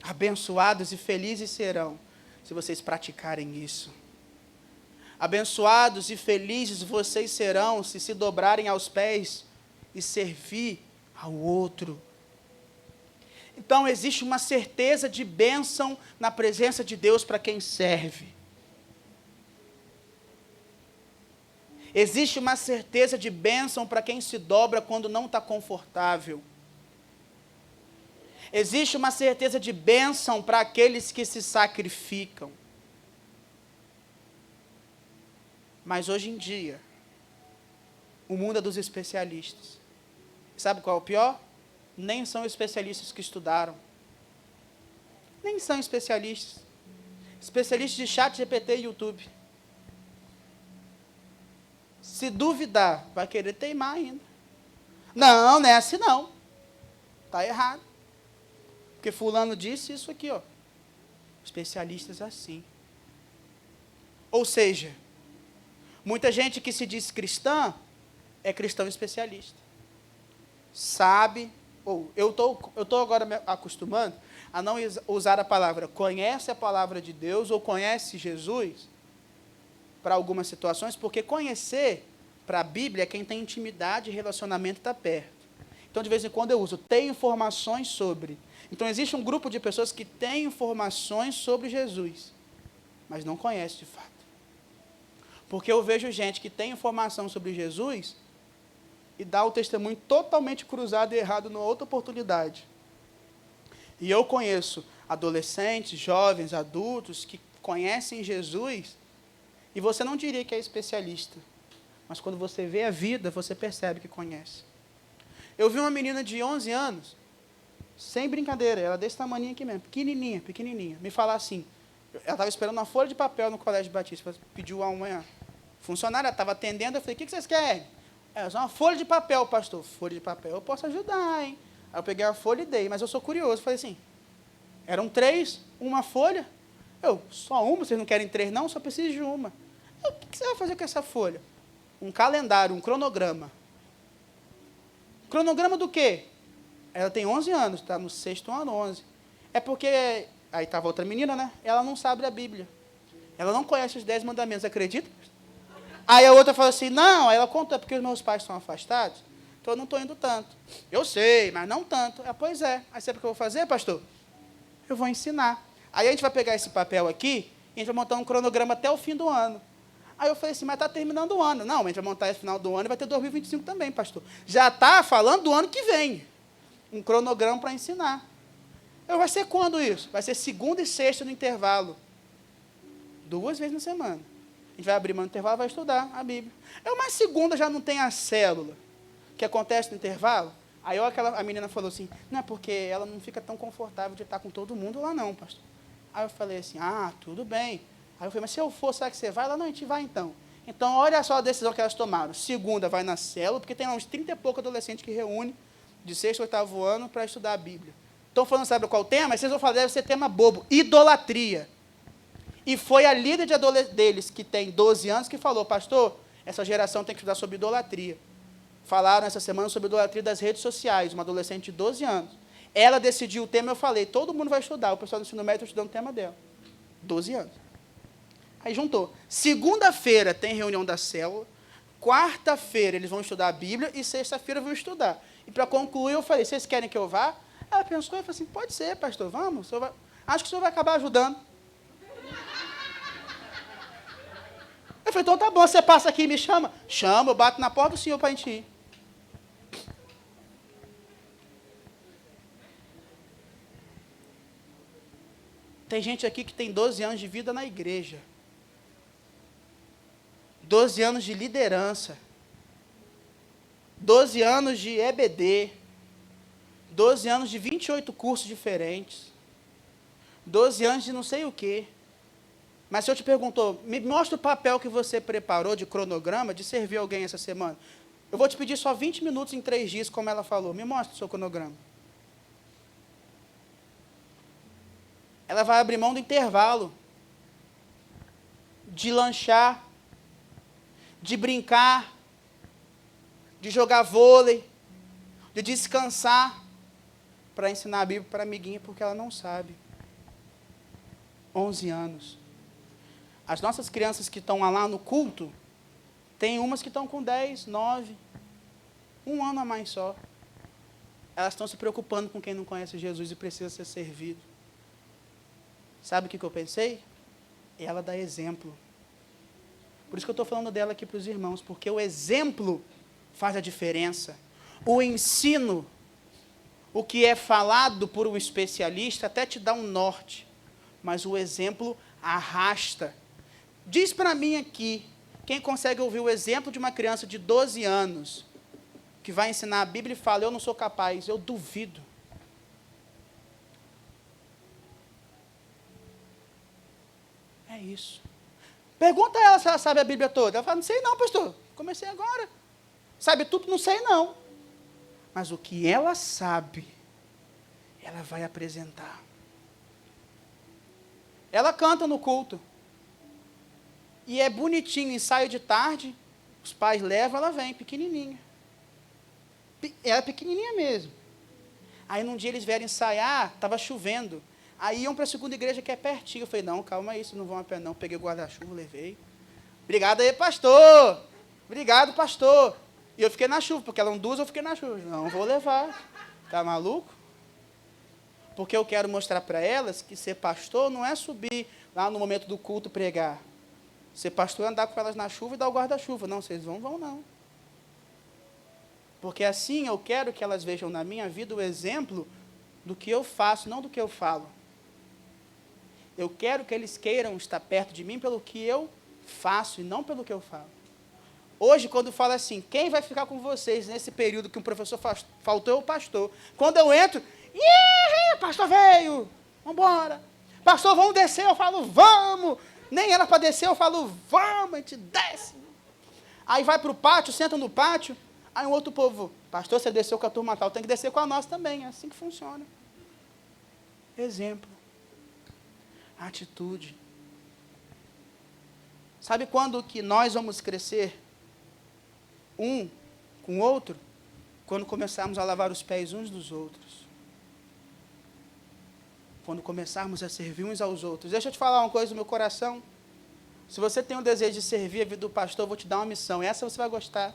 Abençoados e felizes serão se vocês praticarem isso. Abençoados e felizes vocês serão se dobrarem aos pés e servir ao outro. Então, existe uma certeza de bênção na presença de Deus para quem serve. Existe uma certeza de bênção para quem se dobra quando não está confortável. Existe uma certeza de bênção para aqueles que se sacrificam. Mas hoje em dia, o mundo é dos especialistas. Sabe qual é o pior? Nem são especialistas que estudaram. Nem são especialistas. Especialistas de chat, GPT e YouTube. Se duvidar, vai querer teimar ainda. Não, não é assim não. Está errado. Porque fulano disse isso aqui, ó. Especialistas assim. Ou seja, muita gente que se diz cristã, é cristão especialista. Sabe, ou eu tô agora me acostumando a não usar a palavra conhece a palavra de Deus ou conhece Jesus para algumas situações, porque conhecer para a Bíblia é quem tem intimidade e relacionamento está perto. Então, de vez em quando eu uso, tem informações sobre. Então, existe um grupo de pessoas que tem informações sobre Jesus, mas não conhece de fato. Porque eu vejo gente que tem informação sobre Jesus e dá o testemunho totalmente cruzado e errado numa outra oportunidade. E eu conheço adolescentes, jovens, adultos que conhecem Jesus e você não diria que é especialista, mas quando você vê a vida, você percebe que conhece. Eu vi uma menina de 11 anos, sem brincadeira, ela desse tamanho aqui mesmo, pequenininha, pequenininha, me falar assim, ela estava esperando uma folha de papel no Colégio Batista, pediu a uma funcionária, estava atendendo, eu falei, o que vocês querem? É só uma folha de papel, pastor. Folha de papel, eu posso ajudar, hein? Aí eu peguei a folha e dei, mas eu sou curioso, falei assim, eram 3, uma folha? Eu, só uma, vocês não querem 3 não? Só preciso de uma. Eu, o que você vai fazer com essa folha? Um calendário, um cronograma. Cronograma do quê? Ela tem 11 anos, está no 6º ano, 11. É porque, aí estava outra menina, né? Ela não sabe a Bíblia. Ela não conhece os 10 mandamentos, acredita? Aí a outra falou assim, não, aí ela contou, é porque os meus pais são afastados, então eu não estou indo tanto. Eu sei, mas não tanto. Pois é. Aí sabe o que eu vou fazer, pastor? Eu vou ensinar. Aí a gente vai pegar esse papel aqui, e a gente vai montar um cronograma até o fim do ano. Aí eu falei assim, mas está terminando o ano. Não, a gente vai montar esse final do ano e vai ter 2025 também, pastor. Já está falando do ano que vem. Um cronograma para ensinar. Vai ser quando isso? Vai ser segunda e sexta no intervalo. 2 vezes na semana. A gente vai abrir mão no intervalo e vai estudar a Bíblia. Uma segunda já não tem a célula, que acontece no intervalo. Aí a menina falou assim, não é porque ela não fica tão confortável de estar com todo mundo lá não, pastor. Aí eu falei assim, tudo bem. Aí eu falei, mas se eu for, será que você vai? Ela, não, a gente vai então. Então, olha só a decisão que elas tomaram. Segunda, vai na célula, porque tem lá uns 30 e poucos adolescentes que reúnem de 6º, 8º ano para estudar a Bíblia. Estão falando, sabe qual o tema? Vocês vão falar, deve ser tema bobo, idolatria. E foi a líder deles, que tem 12 anos, que falou, pastor, essa geração tem que estudar sobre idolatria. Falaram essa semana sobre idolatria das redes sociais, uma adolescente de 12 anos. Ela decidiu o tema, eu falei, todo mundo vai estudar, o pessoal do ensino médio está estudando o tema dela. 12 anos. Aí juntou. Segunda-feira tem reunião da célula, quarta-feira eles vão estudar a Bíblia e sexta-feira vão estudar. E para concluir, eu falei, vocês querem que eu vá? Ela pensou e falou assim, pode ser, pastor, vamos. Acho que o senhor vai acabar ajudando. Eu falei, então tá bom, você passa aqui e me chama? Chama, eu bato na porta do senhor para a gente ir. Tem gente aqui que tem 12 anos de vida na igreja. 12 anos de liderança. 12 anos de EBD. 12 anos de 28 cursos diferentes. 12 anos de não sei o quê. Mas se eu te perguntou, me mostra o papel que você preparou de cronograma de servir alguém essa semana. Eu vou te pedir só 20 minutos em 3 dias, como ela falou. Me mostra o seu cronograma. Ela vai abrir mão do intervalo, de lanchar, de brincar, de jogar vôlei, de descansar, para ensinar a Bíblia para a amiguinha, porque ela não sabe. 11 anos. As nossas crianças que estão lá no culto, tem umas que estão com 10, 9, 1 ano a mais só. Elas estão se preocupando com quem não conhece Jesus e precisa ser servido. Sabe o que eu pensei? Ela dá exemplo. Por isso que eu estou falando dela aqui para os irmãos, porque o exemplo faz a diferença. O ensino, o que é falado por um especialista, até te dá um norte, mas o exemplo arrasta. Diz para mim aqui, quem consegue ouvir o exemplo de uma criança de 12 anos, que vai ensinar a Bíblia e fala, eu não sou capaz, eu duvido. É isso. Pergunta a ela se ela sabe a Bíblia toda. Ela fala, não sei não, pastor. Comecei agora. Sabe tudo? Não sei não. Mas o que ela sabe, ela vai apresentar. Ela canta no culto. E é bonitinho, ensaio de tarde, os pais levam, ela vem, pequenininha. Ela é pequenininha mesmo. Aí num dia eles vieram ensaiar, estava chovendo. Aí iam para a segunda igreja que é pertinho. Eu falei, não, calma aí, vocês não vão a pé não. Peguei o guarda-chuva, levei. Obrigado aí, pastor. Obrigado, pastor. E eu fiquei na chuva, porque eram 2, eu fiquei na chuva. Não vou levar. Tá maluco? Porque eu quero mostrar para elas que ser pastor não é subir lá no momento do culto pregar. Ser pastor é andar com elas na chuva e dar o guarda-chuva. Não, vocês vão não. Porque assim eu quero que elas vejam na minha vida o exemplo do que eu faço, não do que eu falo. Eu quero que eles queiram estar perto de mim pelo que eu faço e não pelo que eu falo. Hoje, quando fala assim, quem vai ficar com vocês nesse período que o professor faltou é o pastor. Quando eu entro, pastor veio, vamos embora. Pastor, vamos descer, eu falo, vamos. Nem era para descer, eu falo, vamos, a gente desce. Aí vai para o pátio, senta no pátio, aí um outro povo, pastor, você desceu com a turma tal, tem que descer com a nossa também, é assim que funciona. Exemplo. Atitude. Sabe quando que nós vamos crescer um com o outro? Quando começarmos a lavar os pés uns dos outros. Quando começarmos a servir uns aos outros. Deixa eu te falar uma coisa do meu coração. Se você tem o desejo de servir a vida do pastor, eu vou te dar uma missão. Essa você vai gostar.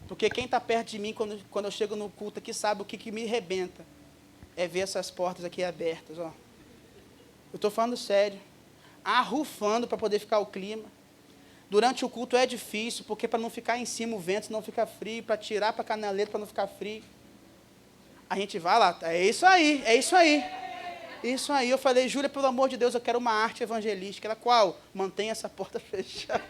Porque quem está perto de mim, quando eu chego no culto aqui, sabe o que me arrebenta. É ver essas portas aqui abertas, ó. Eu estou falando sério. Arrufando para poder ficar o clima. Durante o culto é difícil, porque para não ficar em cima o vento, não fica frio, para tirar para a canaleta para não ficar frio. A gente vai lá, é isso aí, é isso aí. Isso aí, eu falei, Júlia, pelo amor de Deus, eu quero uma arte evangelística. Ela, qual? Mantenha essa porta fechada.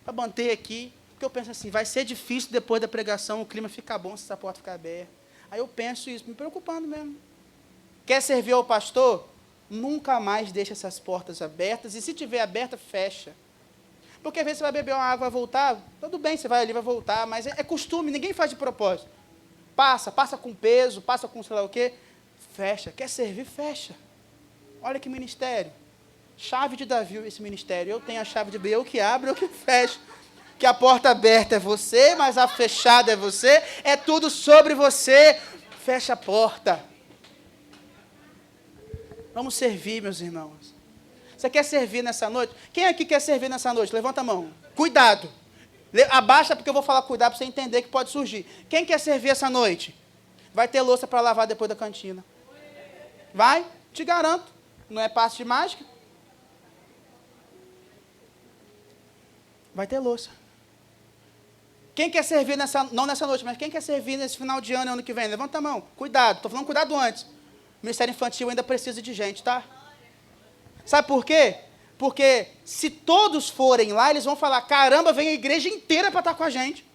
Para manter aqui, porque eu penso assim, vai ser difícil depois da pregação, o clima ficar bom se essa porta ficar aberta. Aí eu penso isso, me preocupando mesmo. Quer servir ao pastor? Nunca mais deixe essas portas abertas, e se tiver aberta, fecha. Porque às vezes você vai beber uma água, vai voltar, tudo bem, você vai ali, vai voltar, mas é costume, ninguém faz de propósito. Passa com peso, passa com sei lá o quê, fecha. Quer servir? Fecha. Olha que ministério. Chave de Davi esse ministério. Eu tenho a chave de eu que abro, eu que fecho. Que a porta aberta é você, mas a fechada é você. É tudo sobre você. Fecha a porta. Vamos servir, meus irmãos. Você quer servir nessa noite? Quem aqui quer servir nessa noite? Levanta a mão. Cuidado. Abaixa, porque eu vou falar cuidado para você entender que pode surgir. Quem quer servir essa noite? Vai ter louça para lavar depois da cantina. Vai? Te garanto. Não é passe de mágica. Vai ter louça. Quem quer servir não nessa noite, mas quem quer servir nesse final de ano e ano que vem? Levanta a mão. Cuidado. Estou falando cuidado antes. O Ministério Infantil ainda precisa de gente, tá? Sabe por quê? Porque se todos forem lá, eles vão falar, caramba, vem a igreja inteira para estar com a gente.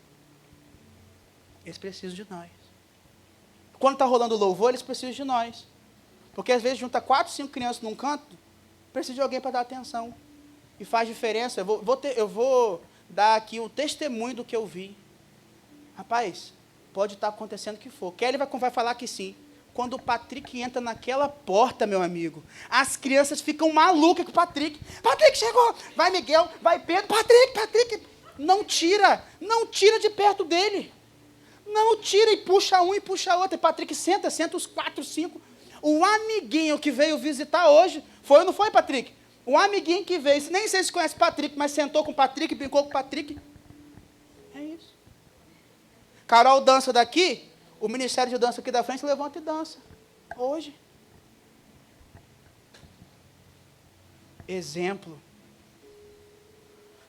Eles precisam de nós. Quando está rolando louvor, eles precisam de nós. Porque às vezes junta 4, 5 crianças num canto, precisa de alguém para dar atenção. E faz diferença. Eu vou dar aqui um testemunho do que eu vi. Rapaz, pode estar acontecendo o que for. Kelly vai falar que sim. Quando o Patrick entra naquela porta, meu amigo, as crianças ficam malucas com o Patrick. Patrick chegou! Vai Miguel, vai Pedro, Patrick! Não tira de perto dele. Não tira e puxa um e puxa outro. E Patrick senta os 4, 5. O amiguinho que veio visitar hoje, foi ou não foi, Patrick? O amiguinho que veio, nem sei se conhece Patrick, mas sentou com o Patrick, brincou com o Patrick. É isso. Carol dança daqui, o Ministério de Dança aqui da frente levanta e dança. Hoje. Exemplo.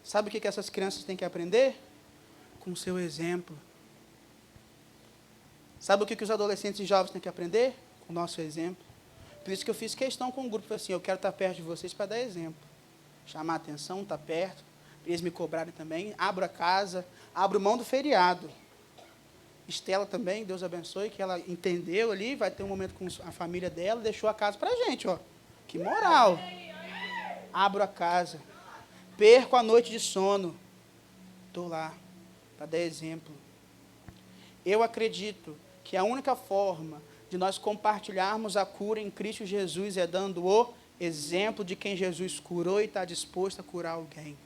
Sabe o que essas crianças têm que aprender? Com o seu exemplo. Sabe o que os adolescentes e jovens têm que aprender? Com o nosso exemplo. Por isso que eu fiz questão com o grupo, falei assim, eu quero estar perto de vocês para dar exemplo. Chamar a atenção, estar perto, eles me cobrarem também, abro a casa, abro mão do feriado. Estela também, Deus abençoe, que ela entendeu ali, vai ter um momento com a família dela, deixou a casa para a gente, ó. Que moral. Abro a casa, perco a noite de sono, estou lá, para dar exemplo. Eu acredito que a única forma de nós compartilharmos a cura em Cristo Jesus é dando o exemplo de quem Jesus curou e está disposto a curar alguém.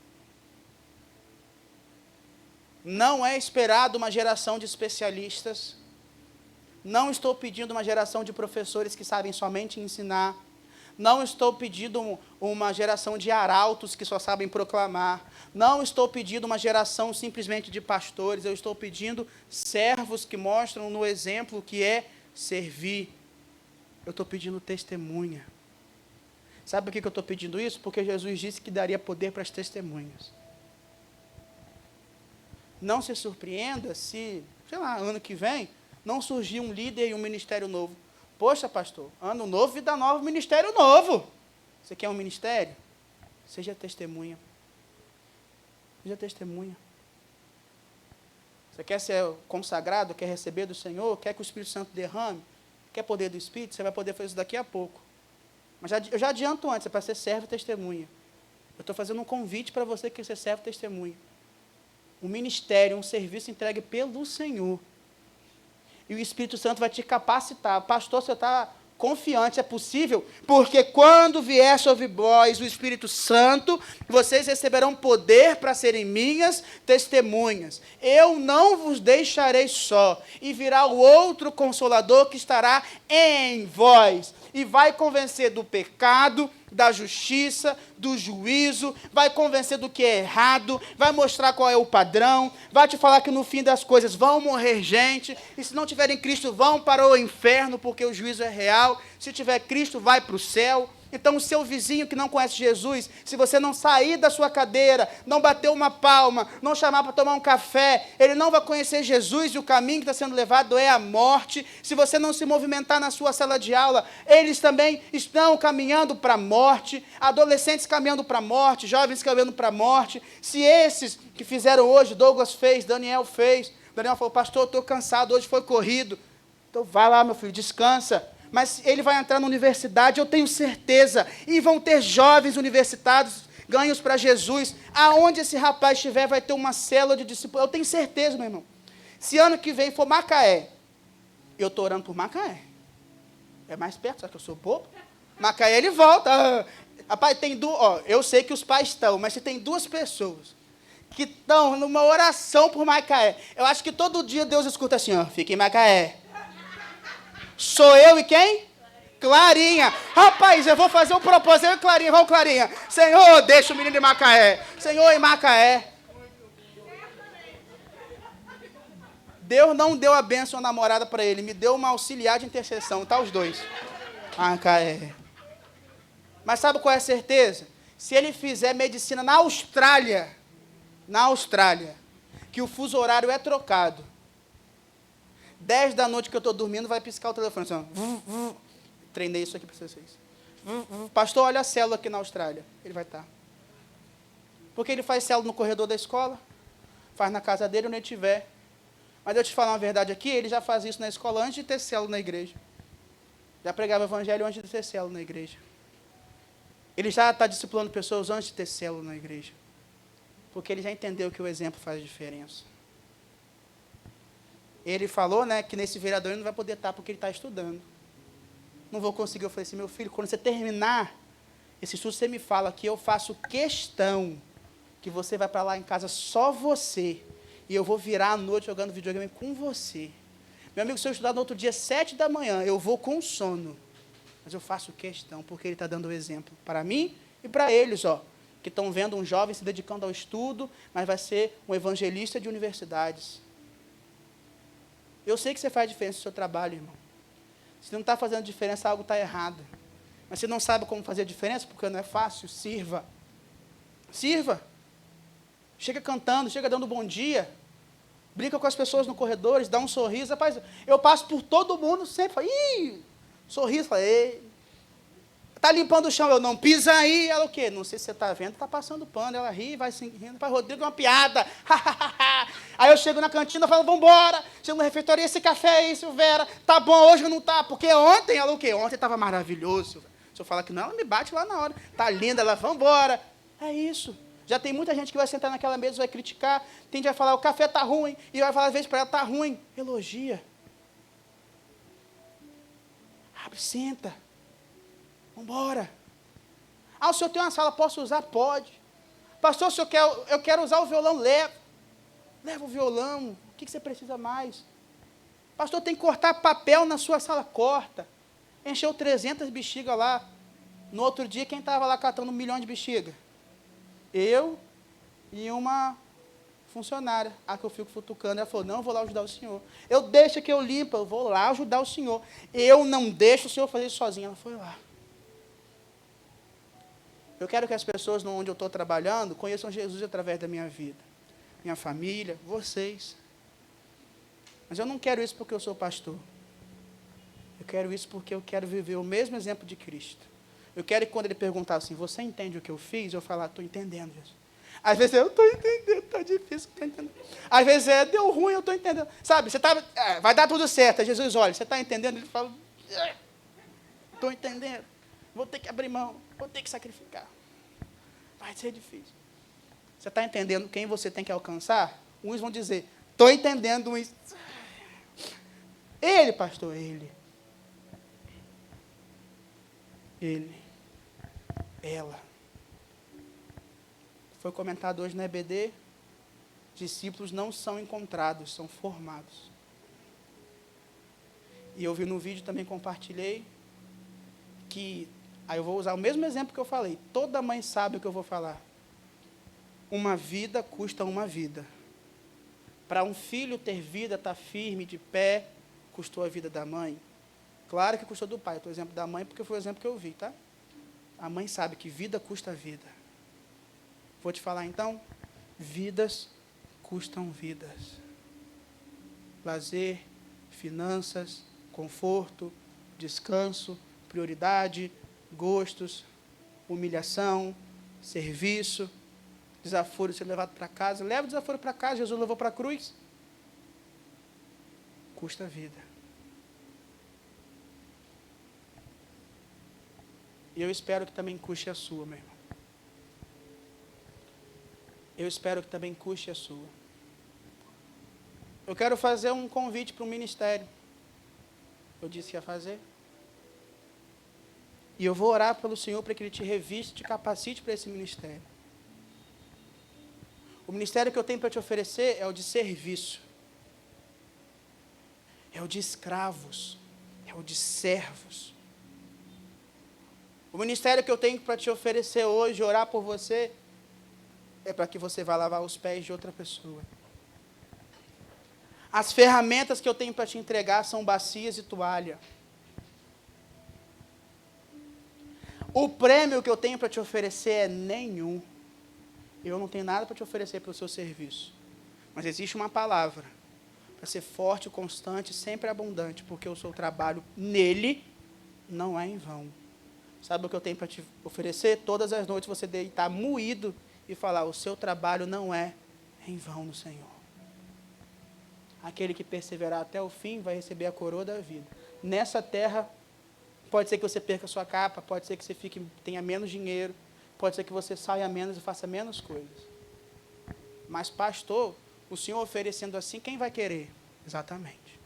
Não é esperado uma geração de especialistas. Não estou pedindo uma geração de professores que sabem somente ensinar. Não estou pedindo uma geração de arautos que só sabem proclamar. Não estou pedindo uma geração simplesmente de pastores. Eu estou pedindo servos que mostram no exemplo o que é servir. Eu estou pedindo testemunha. Sabe por que eu estou pedindo isso? Porque Jesus disse que daria poder para as testemunhas. Não se surpreenda se, sei lá, ano que vem, não surgir um líder e um ministério novo. Poxa, pastor, ano novo, vida nova, ministério novo. Você quer um ministério? Seja testemunha. Seja testemunha. Você quer ser consagrado, quer receber do Senhor, quer que o Espírito Santo derrame, quer poder do Espírito, você vai poder fazer isso daqui a pouco. Mas eu já adianto antes, é para ser servo e testemunha. Eu estou fazendo um convite para você que você serve e testemunha. Um ministério, um serviço entregue pelo Senhor. E o Espírito Santo vai te capacitar. Pastor, você está confiante, é possível? Porque quando vier sobre vós o Espírito Santo, vocês receberão poder para serem minhas testemunhas. Eu não vos deixarei só. E virá o outro Consolador que estará em vós. E vai convencer do pecado, da justiça, do juízo, vai convencer do que é errado, vai mostrar qual é o padrão, vai te falar que no fim das coisas vão morrer gente, e se não tiverem Cristo vão para o inferno, porque o juízo é real, se tiver Cristo vai para o céu. Então, o seu vizinho que não conhece Jesus, se você não sair da sua cadeira, não bater uma palma, não chamar para tomar um café, ele não vai conhecer Jesus e o caminho que está sendo levado é a morte. Se você não se movimentar na sua sala de aula, eles também estão caminhando para a morte, adolescentes caminhando para a morte, jovens caminhando para a morte. Se esses que fizeram hoje, Douglas fez, Daniel fez, Daniel falou, pastor, eu estou cansado, hoje foi corrido. Então, vai lá, meu filho, descansa. Mas ele vai entrar na universidade, eu tenho certeza, e vão ter jovens universitários, ganhos para Jesus. Aonde esse rapaz estiver, vai ter uma célula de discípulos. Eu tenho certeza, meu irmão. Se ano que vem for Macaé, eu estou orando por Macaé. É mais perto, só que eu sou bobo. Macaé, ele volta. Rapaz, tem duas, eu sei que os pais estão, mas se tem duas pessoas que estão numa oração por Macaé, eu acho que todo dia Deus escuta assim, fica em Macaé. Sou eu e quem? Clarinha. Rapaz, eu vou fazer um propósito. Eu e Clarinha, vamos Clarinha. Senhor, deixa o menino em Macaé. Senhor, em Macaé. Deus não deu a bênção à namorada para ele, me deu uma auxiliar de intercessão. Tá os dois. Macaé. Mas sabe qual é a certeza? Se ele fizer medicina na Austrália, que o fuso horário é trocado, 10 da noite que eu estou dormindo, vai piscar o telefone. Assim, treinei isso aqui para vocês. Pastor, olha a célula aqui na Austrália. Ele vai estar. Porque ele faz célula no corredor da escola, faz na casa dele, onde ele estiver. Mas eu te falar uma verdade aqui, ele já faz isso na escola antes de ter célula na igreja. Já pregava o evangelho antes de ter célula na igreja. Ele já está discipulando pessoas antes de ter célula na igreja. Porque ele já entendeu que o exemplo faz diferença. Ele falou, que nesse vereador ele não vai poder estar porque ele está estudando. Não vou conseguir. Eu falei assim, meu filho, quando você terminar esse estudo, você me fala que eu faço questão que você vai para lá em casa só você. E eu vou virar à noite jogando videogame com você. Meu amigo, se eu estudar no outro dia, 7 da manhã, eu vou com sono. Mas eu faço questão, porque ele está dando o exemplo para mim e para eles, que estão vendo um jovem se dedicando ao estudo, mas vai ser um evangelista de universidades. Eu sei que você faz diferença no seu trabalho, irmão. Se não está fazendo diferença, algo está errado. Mas você não sabe como fazer diferença, porque não é fácil, sirva. Sirva. Chega cantando, chega dando bom dia. Brinca com as pessoas no corredor, dá um sorriso. Rapaz, eu passo por todo mundo sempre, falo, sorriso, falo, ei. Está limpando o chão, eu não pisa aí. Ela o quê? Não sei se você está vendo, está passando pano. Ela ri, vai se rindo. Pai, Rodrigo, é uma piada. Aí eu chego na cantina, falo, vamos embora. Chego na refeitória, esse café aí, Silvera, tá bom, hoje não tá, porque ontem, ela o quê? Ontem estava maravilhoso. Se eu falar que não, ela me bate lá na hora. Tá linda, ela, vamos embora. É isso. Já tem muita gente que vai sentar naquela mesa, vai criticar. Tem gente que vai falar, o café está ruim. E vai falar, às vezes, para ela, está ruim. Elogia. Abre, senta. Vamos embora. O senhor tem uma sala, posso usar? Pode. Pastor, se eu quero usar o violão, leva o violão. O que você precisa mais? Pastor, tem que cortar papel na sua sala, corta. Encheu 300 bexigas lá. No outro dia, quem estava lá catando 1 milhão de bexiga? Eu e uma funcionária. A que eu fico futucando, ela falou, não, eu vou lá ajudar o senhor. Eu deixo que eu limpo, eu vou lá ajudar o senhor. Eu não deixo o senhor fazer isso sozinho. Ela foi lá. Eu quero que as pessoas onde eu estou trabalhando conheçam Jesus através da minha vida. Minha família, vocês. Mas eu não quero isso porque eu sou pastor. Eu quero isso porque eu quero viver o mesmo exemplo de Cristo. Eu quero que quando ele perguntar assim, você entende o que eu fiz? Eu falar, estou entendendo, Jesus. Às vezes eu estou entendendo, está difícil, estou entendendo. Às vezes deu ruim, eu estou entendendo. Sabe, você tá, vai dar tudo certo. Aí Jesus olha, você está entendendo? Ele fala, estou entendendo. Vou ter que abrir mão, vou ter que sacrificar. Vai ser difícil. Você está entendendo quem você tem que alcançar? Uns vão dizer, estou entendendo isso. Ele, pastor, ele. Ela. Foi comentado hoje na EBD, discípulos não são encontrados, são formados. E eu vi no vídeo, também compartilhei, que, aí eu vou usar o mesmo exemplo que eu falei, toda mãe sabe o que eu vou falar. Uma vida custa uma vida. Para um filho ter vida, estar firme, de pé, custou a vida da mãe. Claro que custou do pai, eu estou exemplo da mãe porque foi o exemplo que eu vi, tá? A mãe sabe que vida custa vida. Vou te falar então, vidas custam vidas. Lazer, finanças, conforto, descanso, prioridade, gostos, humilhação, serviço, desaforo de ser levado para casa. Leva o desaforo para casa, Jesus levou para a cruz. Custa a vida. E eu espero que também custe a sua, meu irmão. Eu espero que também custe a sua. Eu quero fazer um convite para o ministério. Eu disse que ia fazer. E eu vou orar pelo Senhor para que Ele te reviste, te capacite para esse ministério. O ministério que eu tenho para te oferecer é o de serviço. É o de escravos. É o de servos. O ministério que eu tenho para te oferecer hoje, orar por você, é para que você vá lavar os pés de outra pessoa. As ferramentas que eu tenho para te entregar são bacias e toalha. O prêmio que eu tenho para te oferecer é nenhum. Eu não tenho nada para te oferecer pelo seu serviço. Mas existe uma palavra para ser forte, constante, sempre abundante, porque o seu trabalho nele não é em vão. Sabe o que eu tenho para te oferecer? Todas as noites você deitar moído e falar, o seu trabalho não é em vão no Senhor. Aquele que perseverar até o fim vai receber a coroa da vida. Nessa terra, pode ser que você perca a sua capa, pode ser que você tenha menos dinheiro, pode ser que você saia menos e faça menos coisas. Mas, pastor, o Senhor oferecendo assim, quem vai querer? Exatamente.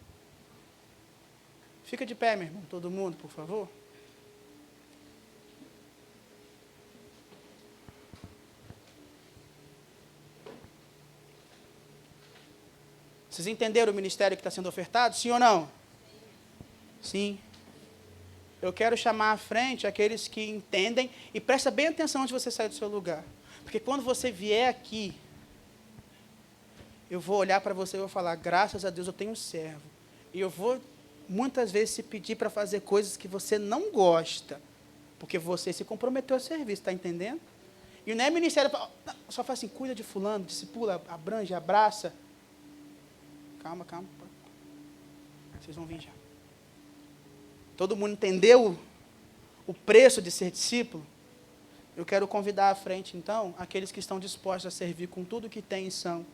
Fica de pé, meu irmão, todo mundo, por favor. Vocês entenderam o ministério que está sendo ofertado? Sim ou não? Sim. Eu quero chamar à frente aqueles que entendem e presta bem atenção antes de você sair do seu lugar. Porque quando você vier aqui, eu vou olhar para você e vou falar, graças a Deus eu tenho um servo. E eu vou muitas vezes se pedir para fazer coisas que você não gosta, porque você se comprometeu a serviço, está entendendo? E não é ministério, só faz assim, cuida de fulano, discipula, abrange, abraça. Calma, calma. Vocês vão vir já. Todo mundo entendeu o preço de ser discípulo? Eu quero convidar à frente, então, aqueles que estão dispostos a servir com tudo que têm e são.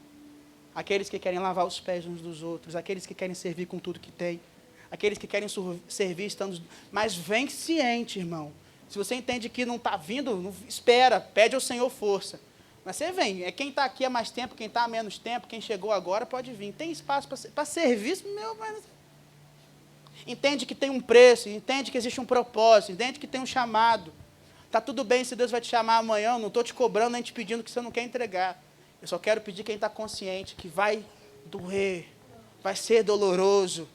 Aqueles que querem lavar os pés uns dos outros. Aqueles que querem servir com tudo que têm. Aqueles que querem servir estando... Mas vem ciente, irmão. Se você entende que não está vindo, não, espera, pede ao Senhor força. Mas você vem, é quem está aqui há mais tempo, quem está há menos tempo, quem chegou agora pode vir. Tem espaço para serviço, meu, mas... Entende que tem um preço, entende que existe um propósito, entende que tem um chamado. Está tudo bem se Deus vai te chamar amanhã, eu não estou te cobrando nem te pedindo que você não quer entregar. Eu só quero pedir quem está consciente que vai doer, vai ser doloroso,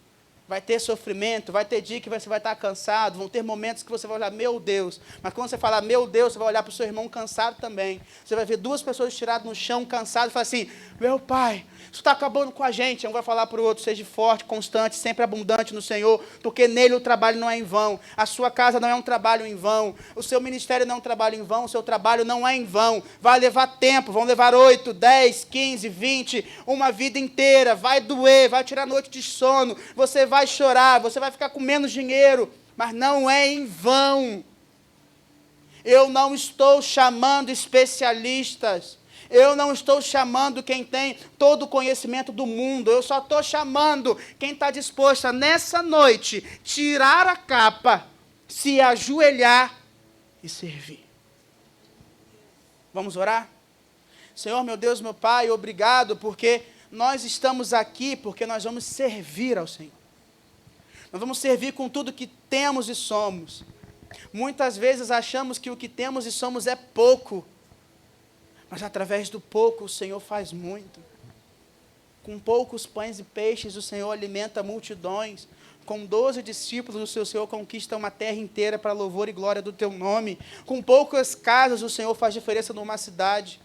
vai ter sofrimento, vai ter dia que você vai estar cansado, vão ter momentos que você vai olhar, meu Deus. Mas quando você falar, meu Deus, você vai olhar para o seu irmão cansado também. Você vai ver duas pessoas tiradas no chão, cansadas, e falar assim, meu pai, isso está acabando com a gente. Um vai falar para o outro, seja forte, constante, sempre abundante no Senhor, porque nele o trabalho não é em vão. A sua casa não é um trabalho em vão. O seu ministério não é um trabalho em vão. O seu trabalho não é em vão. Vai levar tempo, vão levar 8, 10, 15, 20, uma vida inteira. Vai doer, vai tirar noite de sono. Você vai chorar, você vai ficar com menos dinheiro, mas não é em vão. Eu não estou chamando especialistas. Eu não estou chamando quem tem todo o conhecimento do mundo. Eu só estou chamando quem está disposto a, nessa noite, tirar a capa, se ajoelhar e servir. Vamos orar? Senhor, meu Deus, meu Pai, obrigado, porque nós estamos aqui, porque nós vamos servir ao Senhor. Nós vamos servir com tudo que temos e somos. Muitas vezes achamos que o que temos e somos é pouco. Mas através do pouco o Senhor faz muito. Com poucos pães e peixes o Senhor alimenta multidões. Com 12 discípulos o Senhor conquista uma terra inteira para louvor e glória do teu nome. Com poucas casas o Senhor faz diferença numa cidade.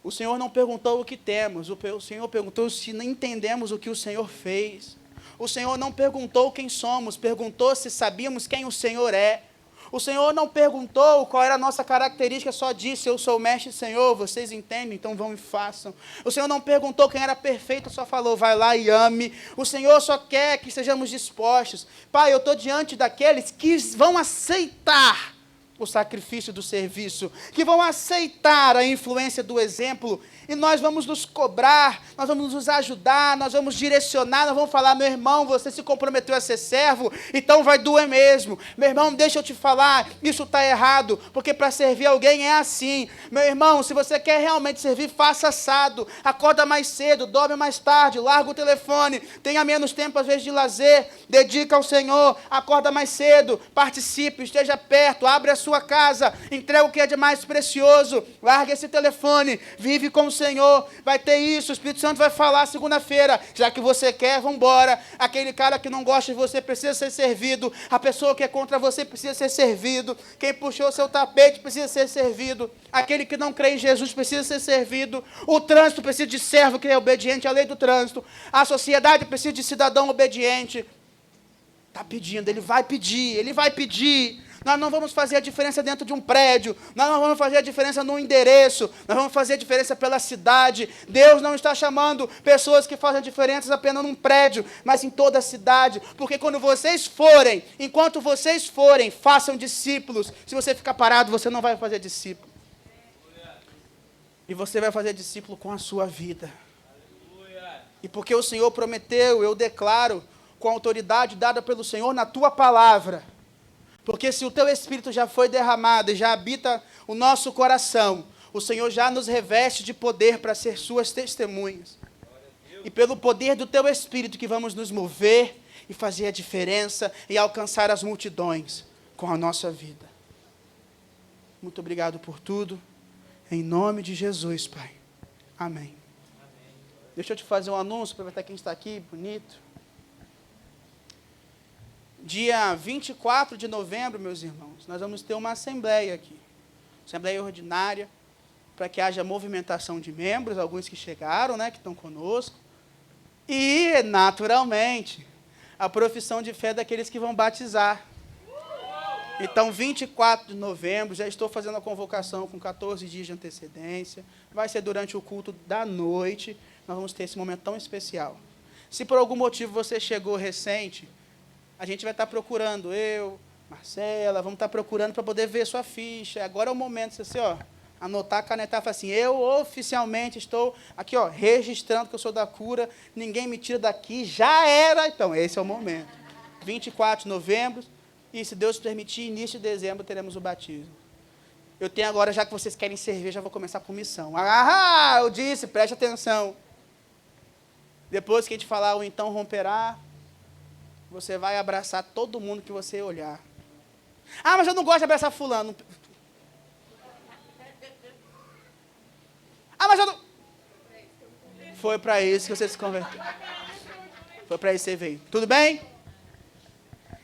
O Senhor não perguntou o que temos. O Senhor perguntou se não entendemos o que o Senhor fez. O Senhor não perguntou quem somos. Perguntou se sabíamos quem o Senhor é. O Senhor não perguntou qual era a nossa característica, só disse, eu sou o mestre Senhor, vocês entendem, então vão e façam. O Senhor não perguntou quem era perfeito, só falou, vai lá e ame. O Senhor só quer que sejamos dispostos. Pai, eu estou diante daqueles que vão aceitar o sacrifício do serviço, que vão aceitar a influência do exemplo, e nós vamos nos cobrar, nós vamos nos ajudar, nós vamos direcionar, nós vamos falar, meu irmão, você se comprometeu a ser servo, então vai doer mesmo. Meu irmão, deixa eu te falar, isso está errado, porque para servir alguém é assim. Meu irmão, se você quer realmente servir, faça assado, acorda mais cedo, dorme mais tarde, larga o telefone, tenha menos tempo às vezes de lazer, dedica ao Senhor, acorda mais cedo, participe, esteja perto, abre a sua casa, entrega o que é de mais precioso, larga esse telefone, vive com o Senhor, vai ter isso, o Espírito Santo vai falar segunda-feira, já que você quer, vamos embora. Aquele cara que não gosta de você precisa ser servido, a pessoa que é contra você precisa ser servido, quem puxou seu tapete precisa ser servido, aquele que não crê em Jesus precisa ser servido, o trânsito precisa de servo que é obediente à lei do trânsito, a sociedade precisa de cidadão obediente. Está pedindo, ele vai pedir. Nós não vamos fazer a diferença dentro de um prédio, nós não vamos fazer a diferença no endereço, nós vamos fazer a diferença pela cidade. Deus não está chamando pessoas que fazem a diferença apenas num prédio, mas em toda a cidade, porque quando vocês forem, enquanto vocês forem, façam discípulos. Se você ficar parado, você não vai fazer discípulo. E você vai fazer discípulo com a sua vida. E porque o Senhor prometeu, eu declaro, com a autoridade dada pelo Senhor na tua palavra, porque se o teu Espírito já foi derramado e já habita o nosso coração, o Senhor já nos reveste de poder para ser suas testemunhas. E pelo poder do teu Espírito que vamos nos mover e fazer a diferença e alcançar as multidões com a nossa vida. Muito obrigado por tudo. Em nome de Jesus, Pai. Amém. Deixa eu te fazer um anúncio, aproveitar quem está aqui, bonito. Dia 24 de novembro, meus irmãos, nós vamos ter uma assembleia aqui. Assembleia ordinária, para que haja movimentação de membros, alguns que chegaram, né, que estão conosco. E, naturalmente, a profissão de fé daqueles que vão batizar. Então, 24 de novembro, já estou fazendo a convocação com 14 dias de antecedência. Vai ser durante o culto da noite. Nós vamos ter esse momento tão especial. Se por algum motivo você chegou recente, a gente vai estar procurando, eu, Marcela, vamos estar procurando para poder ver sua ficha. Agora é o momento de você, anotar, canetar, falar assim, eu oficialmente estou aqui, registrando que eu sou da cura, ninguém me tira daqui, já era. Então, esse é o momento. 24 de novembro, e se Deus permitir, início de dezembro teremos o batismo. Eu tenho agora, já que vocês querem servir, já vou começar com missão. Eu disse, preste atenção. Depois que a gente falar o então romperá, você vai abraçar todo mundo que você olhar. Mas eu não gosto de abraçar fulano. Mas eu não... Foi para isso que você se converteu. Foi para isso que você veio. Tudo bem?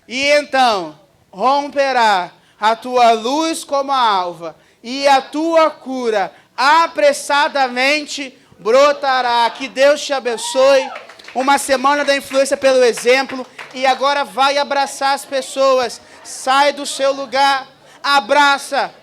E então, romperá a tua luz como a alva, e a tua cura apressadamente brotará. Que Deus te abençoe. Uma semana da influência pelo exemplo. E agora vai abraçar as pessoas. Sai do seu lugar. Abraça.